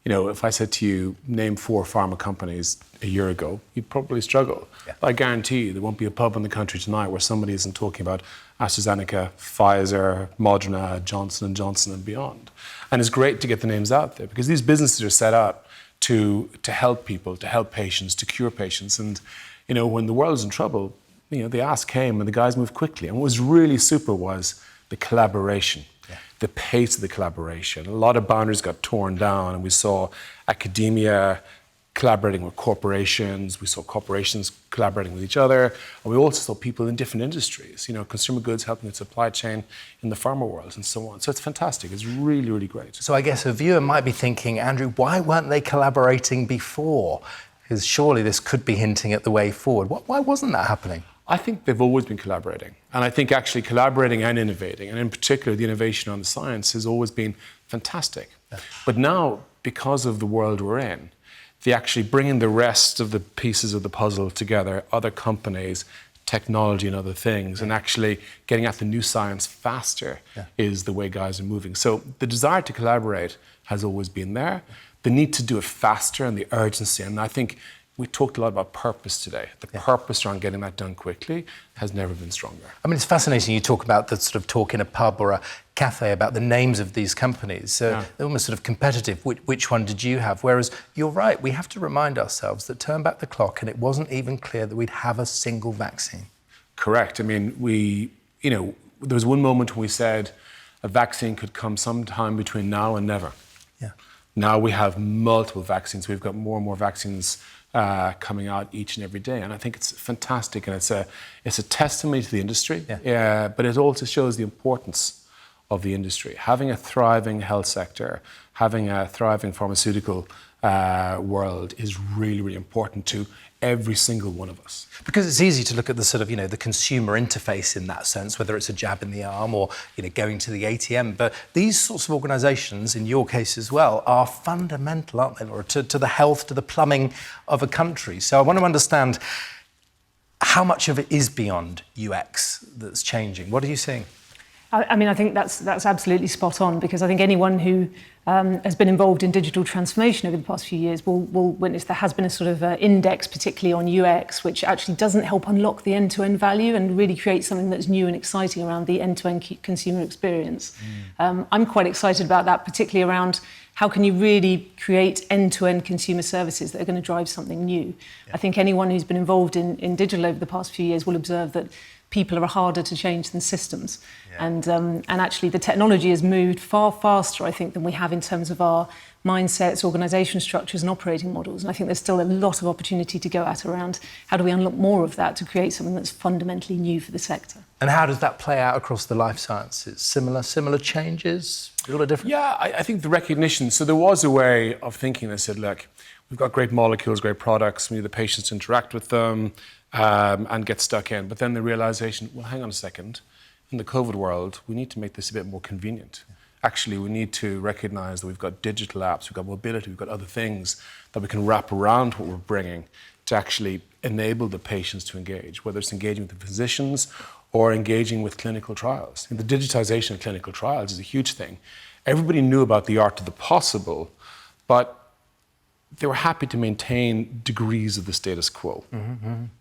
You know, if I said to you, name 4 pharma companies a year ago, you'd probably struggle. Yeah. I guarantee you there won't be a pub in the country tonight where somebody isn't talking about AstraZeneca, Pfizer, Moderna, Johnson & Johnson and beyond. And it's great to get the names out there, because these businesses are set up to help people, to help patients, to cure patients. And, you know, when the world's in trouble, you know, the ask came and the guys moved quickly. And what was really super was the collaboration. Yeah. The pace of the collaboration. A lot of boundaries got torn down, and we saw academia collaborating with corporations, we saw corporations collaborating with each other, and we also saw people in different industries, you know, consumer goods helping the supply chain in the pharma world and so on. So it's fantastic. It's really, really great. So I guess a viewer might be thinking, Andrew, why weren't they collaborating before? Because surely this could be hinting at the way forward. Why wasn't that happening? I think they've always been collaborating. And I think actually collaborating and innovating, and in particular the innovation on the science, has always been fantastic. Yeah. But now, because of the world we're in, they actually bringing the rest of the pieces of the puzzle together, other companies, technology and other things, and actually getting at the new science faster is the way guys are moving. So the desire to collaborate has always been there. The need to do it faster and the urgency. And I think we talked a lot about purpose today. The purpose around getting that done quickly has never been stronger. I mean, it's fascinating you talk about the sort of talk in a pub or a cafe about the names of these companies. They're almost sort of competitive. Which one did you have? Whereas you're right, we have to remind ourselves that turn back the clock and it wasn't even clear that we'd have a single vaccine. Correct. I mean, there was one moment when we said a vaccine could come sometime between now and never. Yeah. Now we have multiple vaccines. We've got more and more vaccines coming out each and every day, and I think it's fantastic, and it's a testimony to the industry. But it also shows the importance of the industry. Having a thriving health sector, having a thriving pharmaceutical world is really, really important to every single one of us. Because it's easy to look at the sort of, the consumer interface in that sense, whether it's a jab in the arm or, going to the ATM. But these sorts of organisations, in your case as well, are fundamental, aren't they, Laura, to the health, to the plumbing of a country. So I want to understand how much of it is beyond UX that's changing. What are you seeing? I mean, I think that's absolutely spot on, because I think anyone who has been involved in digital transformation over the past few years will witness there has been a sort of index, particularly on UX, which actually doesn't help unlock the end-to-end value and really create something that's new and exciting around the end-to-end consumer experience. I'm quite excited about that, particularly around how can you really create end-to-end consumer services that are going to drive something new. I think anyone who's been involved in digital over the past few years will observe that people are harder to change than systems. And actually the technology has moved far faster, I think, than we have in terms of our mindsets, organisation structures and operating models. And I think there's still a lot of opportunity to go at around how do we unlock more of that to create something that's fundamentally new for the sector. And how does that play out across the life sciences? Similar changes? A little different? Yeah, I think the recognition. So there was a way of thinking that said, look, we've got great molecules, great products, we need the patients to interact with them and get stuck in. But then the realisation, well, hang on a second, in the COVID world, we need to make this a bit more convenient. Actually, we need to recognise that we've got digital apps, we've got mobility, we've got other things that we can wrap around what we're bringing to actually enable the patients to engage, whether it's engaging with the physicians or engaging with clinical trials. And the digitisation of clinical trials is a huge thing. Everybody knew about the art of the possible, but they were happy to maintain degrees of the status quo.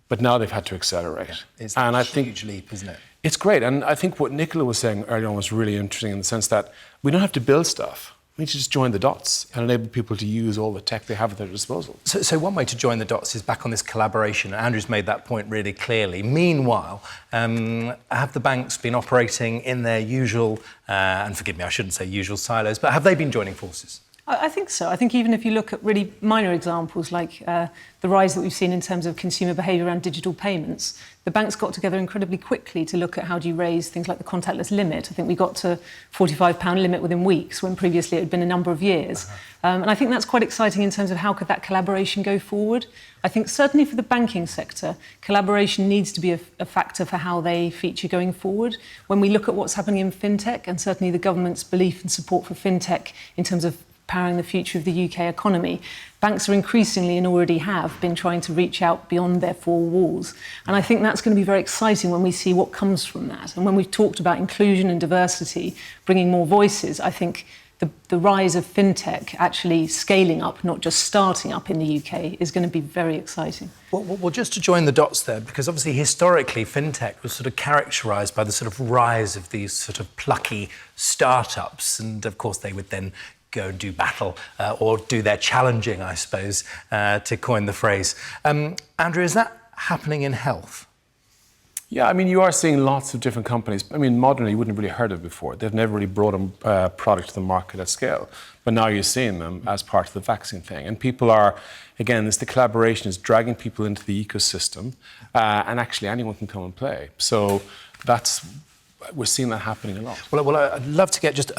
But now they've had to accelerate. It's a huge leap, isn't it? It's great. And I think what Nicola was saying earlier on was really interesting in the sense that we don't have to build stuff. We need to just join the dots and enable people to use all the tech they have at their disposal. So one way to join the dots is back on this collaboration. Andrew's made that point really clearly. Meanwhile, have the banks been operating in their usual, and forgive me, I shouldn't say usual silos, but have they been joining forces? I think so. I think even if you look at really minor examples like the rise that we've seen in terms of consumer behaviour around digital payments, the banks got together incredibly quickly to look at how do you raise things like the contactless limit. I think we got to £45 limit within weeks when previously it had been a number of years. And I think that's quite exciting in terms of how could that collaboration go forward. I think certainly for the banking sector, collaboration needs to be a factor for how they feature going forward. When we look at what's happening in fintech, and certainly the government's belief and support for fintech in terms of powering the future of the UK economy, banks are increasingly and already have been trying to reach out beyond their four walls. And I think that's going to be very exciting when we see what comes from that. And when we've talked about inclusion and diversity, bringing more voices, I think the rise of fintech actually scaling up, not just starting up in the UK, is going to be very exciting. Well, just to join the dots there, because obviously historically fintech was sort of characterised by the sort of rise of these sort of plucky startups, and of course they would then go and do battle or do their challenging, I suppose, to coin the phrase. Andrew, is that happening in health? Yeah, I mean, you are seeing lots of different companies. I mean, Moderna, you wouldn't have really heard of before. They've never really brought a product to the market at scale. But now you're seeing them as part of the vaccine thing. And people are, again, the collaboration is dragging people into the ecosystem, and actually anyone can come and play. So we're seeing that happening a lot. Well, I'd love to get just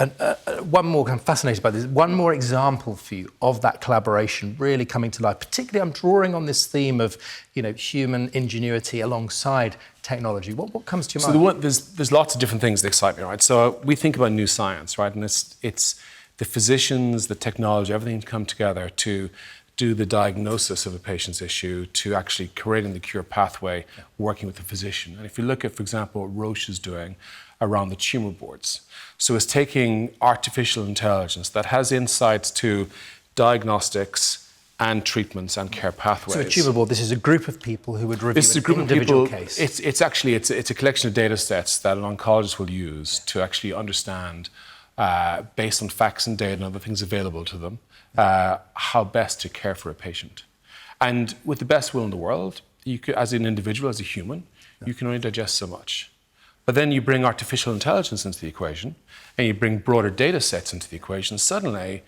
one more, I'm fascinated by this, one more example for you of that collaboration really coming to life. Particularly, I'm drawing on this theme of, human ingenuity alongside technology. What comes to your mind? So there's lots of different things that excite me, right? So we think about new science, right? And it's the physicians, the technology, everything to come together to do the diagnosis of a patient's issue, to actually creating the cure pathway, working with the physician. And if you look at, for example, what Roche is doing around the tumour boards. So it's taking artificial intelligence that has insights to diagnostics, and treatments and care pathways. So achievable, this is a group of people who would review This is a group an of individual people. case. It's actually a collection of data sets that an oncologist will use to actually understand, based on facts and data and other things available to them, how best to care for a patient. And with the best will in the world, you could, as an individual, as a human, you can only digest so much. But then you bring artificial intelligence into the equation, and you bring broader data sets into the equation. Suddenly,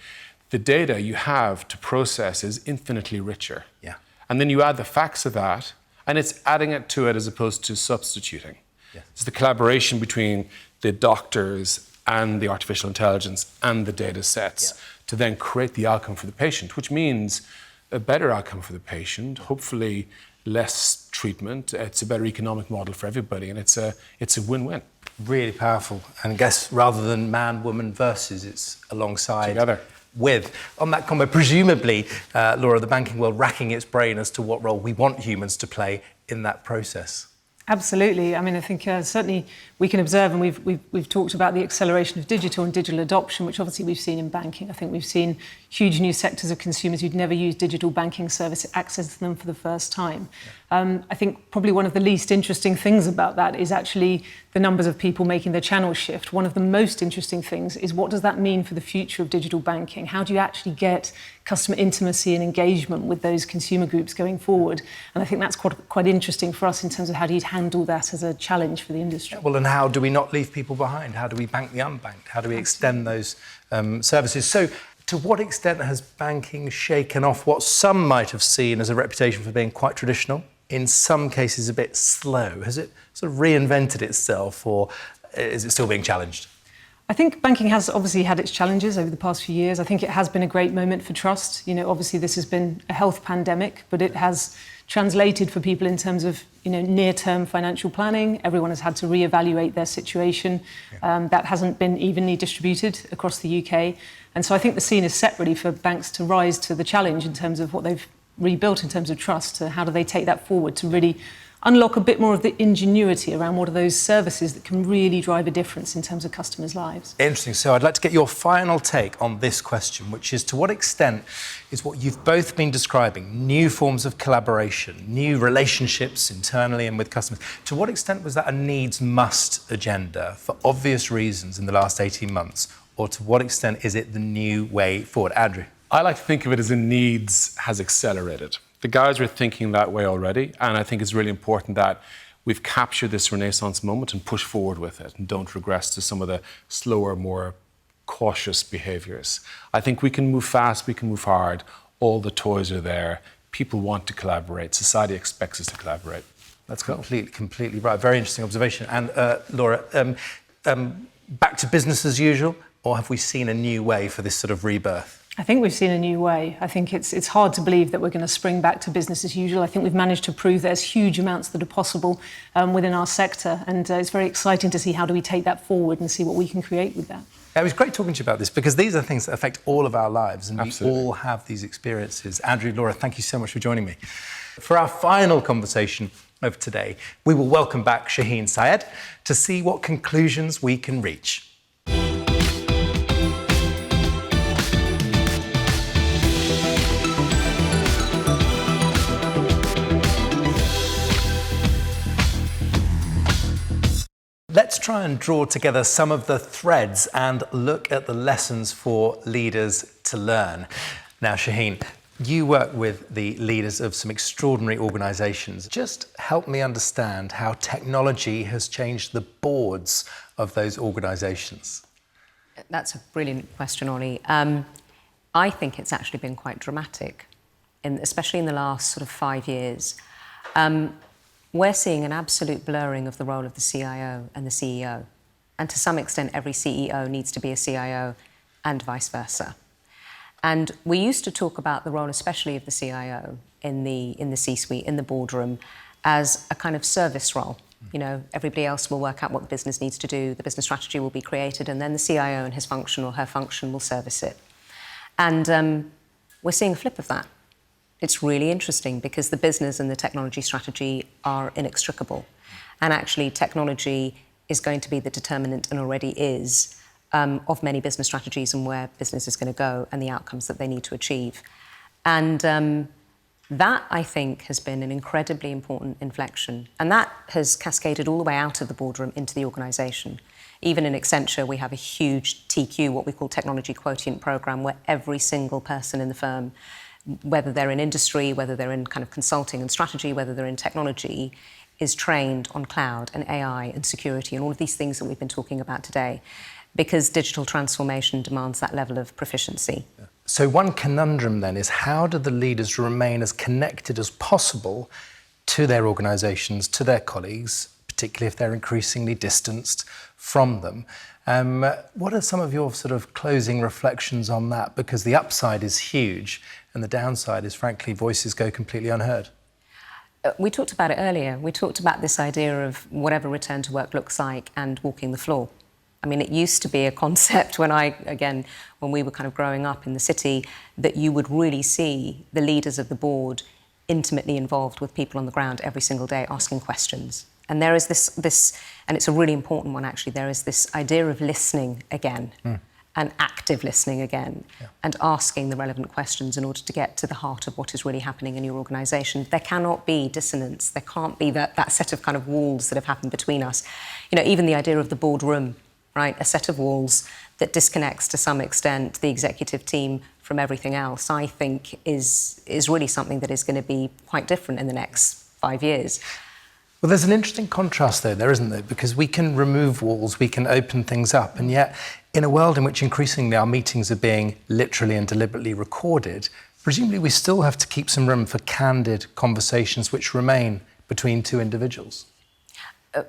the data you have to process is infinitely richer. Yeah. And then you add the facts of that, and it's adding it to it as opposed to substituting. Yeah. It's the collaboration between the doctors and the artificial intelligence and the data sets to then create the outcome for the patient, which means a better outcome for the patient, hopefully less treatment. It's a better economic model for everybody, and it's a win-win. Really powerful. And I guess rather than man, woman versus, it's alongside. Together. With. On that combo, presumably, Laura, the banking world racking its brain as to what role we want humans to play in that process. Absolutely. I mean, I think certainly we can observe, and we've talked about the acceleration of digital and digital adoption, which obviously we've seen in banking. I think we've seen huge new sectors of consumers who'd never used digital banking service access them for the first time. I think probably one of the least interesting things about that is actually the numbers of people making the channel shift. One of the most interesting things is, what does that mean for the future of digital banking? How do you actually get customer intimacy and engagement with those consumer groups going forward? And I think that's quite interesting for us in terms of how do you handle that as a challenge for the industry. Well, and how do we not leave people behind? How do we bank the unbanked? How do we extend those services? So, to what extent has banking shaken off what some might have seen as a reputation for being quite traditional, in some cases a bit slow? Has it sort of reinvented itself, or is it still being challenged? I think banking has obviously had its challenges over the past few years. I think it has been a great moment for trust. You know, obviously this has been a health pandemic, but it has translated for people in terms of, you know, near-term financial planning. Everyone has had to reevaluate their situation. That hasn't been evenly distributed across the UK. And so I think the scene is set really for banks to rise to the challenge in terms of what they've rebuilt in terms of trust. To how do they take that forward to really unlock a bit more of the ingenuity around what are those services that can really drive a difference in terms of customers' lives. Interesting. So I'd like to get your final take on this question, which is, to what extent is what you've both been describing, new forms of collaboration, new relationships internally and with customers, to what extent was that a needs-must agenda for obvious reasons in the last 18 months, or to what extent is it the new way forward? Andrew? I like to think of it as the needs has accelerated. The guys are thinking that way already, and I think it's really important that we've captured this renaissance moment and push forward with it and don't regress to some of the slower, more cautious behaviours. I think we can move fast, we can move hard, all the toys are there, people want to collaborate, society expects us to collaborate. Let's go. Completely right. Very interesting observation. And Laura, back to business as usual, or have we seen a new way for this sort of rebirth? I think we've seen a new way. I think it's hard to believe that we're going to spring back to business as usual. I think we've managed to prove there's huge amounts that are possible within our sector, and it's very exciting to see how do we take that forward and see what we can create with that. It was great talking to you about this, because these are things that affect all of our lives, and Absolutely. we all have these experiences. Andrew, Laura, thank you so much for joining me. For our final conversation of today, we will welcome back Shaheen Syed to see what conclusions we can reach. Let's try and draw together some of the threads and look at the lessons for leaders to learn. Now, Shaheen, you work with the leaders of some extraordinary organisations. Just help me understand how technology has changed the boards of those organisations. That's a brilliant question, Ollie. I think it's actually been quite dramatic, especially in the last sort of 5 years. We're seeing an absolute blurring of the role of the CIO and the CEO. And to some extent, every CEO needs to be a CIO and vice versa. And we used to talk about the role, especially of the CIO in the C-suite, in the boardroom, as a kind of service role. You know, everybody else will work out what the business needs to do, the business strategy will be created, and then the CIO and his function or her function will service it. And we're seeing a flip of that. It's really interesting because the business and the technology strategy are inextricable. And actually, technology is going to be the determinant, and already is, of many business strategies and where business is going to go and the outcomes that they need to achieve. And that, I think, has been an incredibly important inflection. And that has cascaded all the way out of the boardroom into the organisation. Even in Accenture, we have a huge TQ, what we call Technology Quotient Programme, where every single person in the firm, whether they're in industry, whether they're in kind of consulting and strategy, whether they're in technology, is trained on cloud and AI and security and all of these things that we've been talking about today, because digital transformation demands that level of proficiency. Yeah. So one conundrum then is, how do the leaders remain as connected as possible to their organisations, to their colleagues, particularly if they're increasingly distanced from them? What are some of your sort of closing reflections on that? Because the upside is huge and the downside is, frankly, voices go completely unheard. We talked about it earlier. We talked about this idea of whatever return to work looks like and walking the floor. I mean, it used to be a concept when we were kind of growing up in the city, that you would really see the leaders of the board intimately involved with people on the ground every single day asking questions. And there is this, and it's a really important one actually, there is this idea of listening again, and active listening again, and asking the relevant questions in order to get to the heart of what is really happening in your organisation. There cannot be dissonance. There can't be that set of kind of walls that have happened between us. You know, even the idea of the boardroom, right? A set of walls that disconnects to some extent the executive team from everything else, I think is really something that is going to be quite different in the next 5 years. Well, there's an interesting contrast there, isn't there? Because we can remove walls, we can open things up, and yet in a world in which increasingly our meetings are being literally and deliberately recorded, presumably we still have to keep some room for candid conversations which remain between two individuals.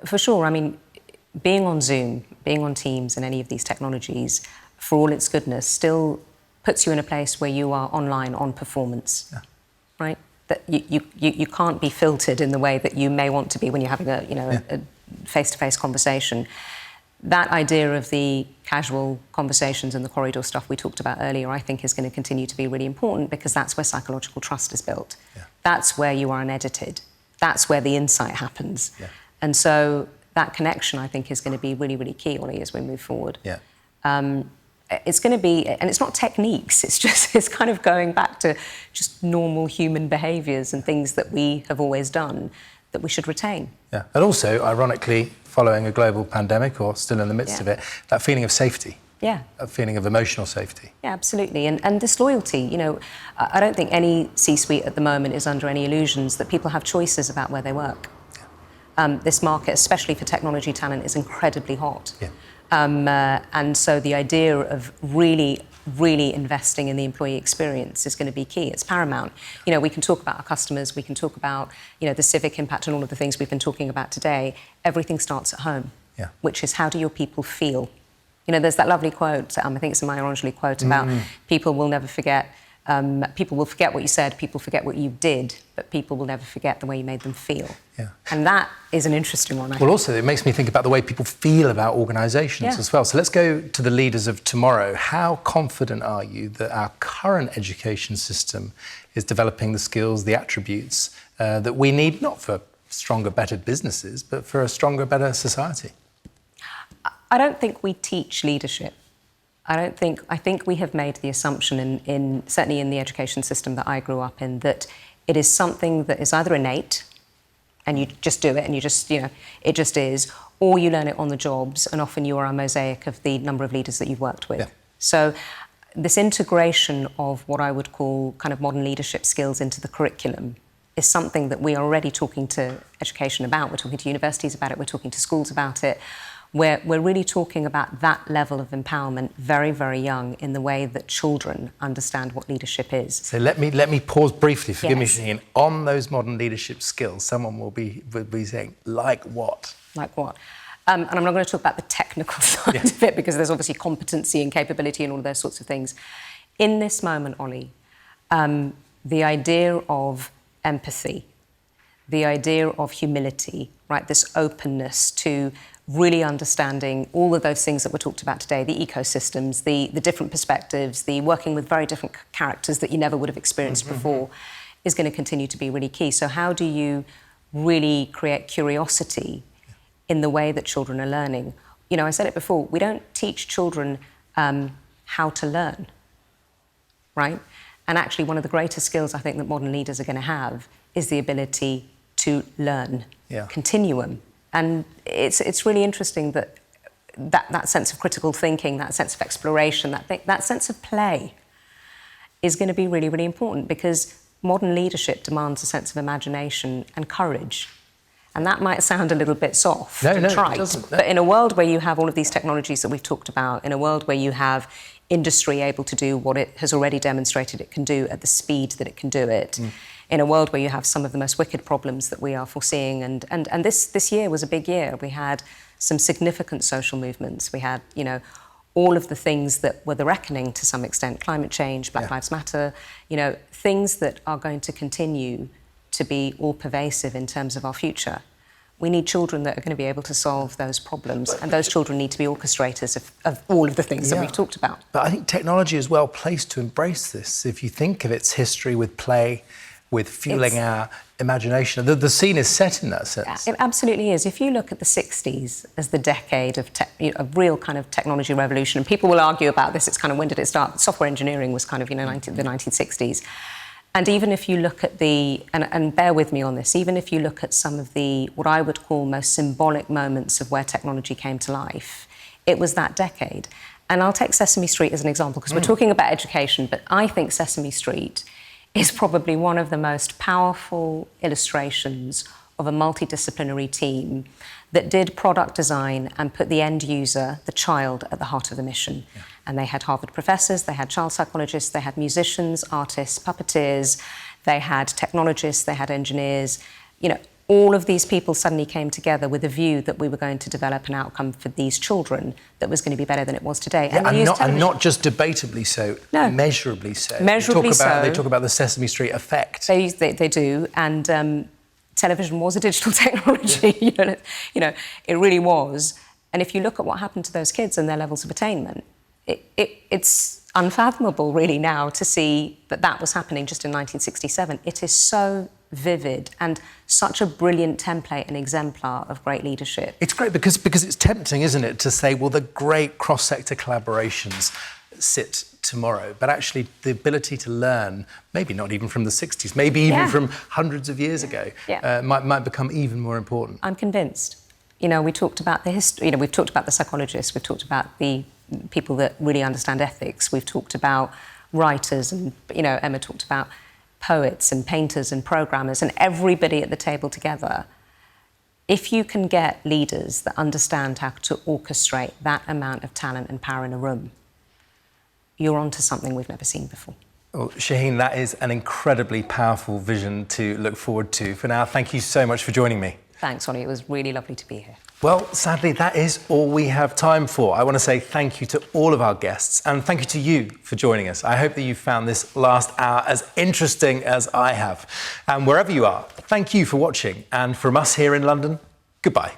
For sure. I mean, being on Zoom, being on Teams and any of these technologies, for all its goodness, still puts you in a place where you are online on performance, right? That you can't be filtered in the way that you may want to be when you're having a face-to-face conversation. That idea of the casual conversations and the corridor stuff we talked about earlier, I think is going to continue to be really important, because that's where psychological trust is built. Yeah. That's where you are unedited. That's where the insight happens. Yeah. And so that connection, I think, is going to be really, really key, Ollie, as we move forward. Yeah. It's going to be, and it's not techniques, it's kind of going back to just normal human behaviours and things that we have always done that we should retain. Yeah, and also, ironically, following a global pandemic, or still in the midst of it, that feeling of safety. Yeah. A feeling of emotional safety. Yeah, absolutely. And disloyalty, you know, I don't think any C-suite at the moment is under any illusions that people have choices about where they work. Yeah. This market, especially for technology talent, is incredibly hot. Yeah. And so the idea of really investing in the employee experience is going to be key. It's paramount. You know, we can talk about our customers, we can talk about, you know, the civic impact and all of the things we've been talking about today. Everything starts at home, which is, how do your people feel? You know, there's that lovely quote, I think it's a Maya Angelou quote, about people will never forget, people will forget what you said, people forget what you did, but people will never forget the way you made them feel. Yeah. And that is an interesting one, I think. Well, also, it makes me think about the way people feel about organisations as well. So let's go to the leaders of tomorrow. How confident are you that our current education system is developing the skills, the attributes that we need, not for stronger, better businesses, but for a stronger, better society? I don't think we teach leadership. I think we have made the assumption, certainly in the education system that I grew up in, that it is something that is either innate, and you just do it, and you just, you know, it just is, or you learn it on the jobs, and often you are a mosaic of the number of leaders that you've worked with. Yeah. So this integration of what I would call kind of modern leadership skills into the curriculum is something that we are already talking to education about. We're talking to universities about it, we're talking to schools about it. We're really talking about that level of empowerment very, very young, in the way that children understand what leadership is. So let me pause briefly, forgive me, Shaheen. On those modern leadership skills, someone will be saying, like what? Like what? And I'm not going to talk about the technical side of it, because there's obviously competency and capability and all of those sorts of things. In this moment, Ollie, the idea of empathy, the idea of humility, right, this openness to really understanding all of those things that were talked about today, the ecosystems, the different perspectives, the working with very different characters that you never would have experienced before, is going to continue to be really key. So how do you really create curiosity in the way that children are learning? You know, I said it before, we don't teach children how to learn, right? And actually, one of the greatest skills I think that modern leaders are going to have is the ability to learn, continuum. And it's really interesting that sense of critical thinking, that sense of exploration, that sense of play is going to be really, really important, because modern leadership demands a sense of imagination and courage. And that might sound a little bit soft and trite, it doesn't, no. But in a world where you have all of these technologies that we've talked about, in a world where you have industry able to do what it has already demonstrated it can do at the speed that it can do it, in a world where you have some of the most wicked problems that we are foreseeing, and this year was a big year. We had some significant social movements. We had, you know, all of the things that were the reckoning to some extent, climate change, Black Lives Matter, you know, things that are going to continue to be all pervasive in terms of our future. We need children that are going to be able to solve those problems, and those children need to be orchestrators of all of the things that we've talked about. But I think technology is well placed to embrace this. If you think of its history with play, with fueling our imagination, the scene is set in that sense. It absolutely is. If you look at the 60s as the decade of real kind of technology revolution, and people will argue about this, it's kind of, when did it start? Software engineering was kind of, you know, the 1960s. And even if you look at and bear with me on this, even if you look at some of the, what I would call most symbolic moments of where technology came to life, it was that decade. And I'll take Sesame Street as an example, because we're talking about education, but I think Sesame Street is probably one of the most powerful illustrations of a multidisciplinary team that did product design and put the end user, the child, at the heart of the mission. Yeah. And they had Harvard professors, they had child psychologists, they had musicians, artists, puppeteers, they had technologists, they had engineers. You know, all of these people suddenly came together with a view that we were going to develop an outcome for these children that was going to be better than it was today. Yeah, and not just debatably so, measurably so. Measurably so. They talk about the Sesame Street effect. They do, and television was a digital technology. you know, it really was. And if you look at what happened to those kids and their levels of attainment, it's unfathomable really now to see that was happening just in 1967. It is so vivid and such a brilliant template and exemplar of great leadership. It's great because it's tempting, isn't it, to say, well, the great cross-sector collaborations sit tomorrow, but actually the ability to learn, maybe not even from the 60s, maybe even from hundreds of years ago, might become even more important. I'm convinced. You know, we talked about the history, you know, we've talked about the psychologists, we've talked about the people that really understand ethics, we've talked about writers, and, you know, Emma talked about poets and painters and programmers and everybody at the table together. If you can get leaders that understand how to orchestrate that amount of talent and power in a room, you're onto something we've never seen before. Well, Shaheen, that is an incredibly powerful vision to look forward to. For now, thank you so much for joining me. Thanks, Ollie. It was really lovely to be here. Well, sadly, that is all we have time for. I want to say thank you to all of our guests, and thank you to you for joining us. I hope that you found this last hour as interesting as I have. And wherever you are, thank you for watching. And from us here in London, goodbye.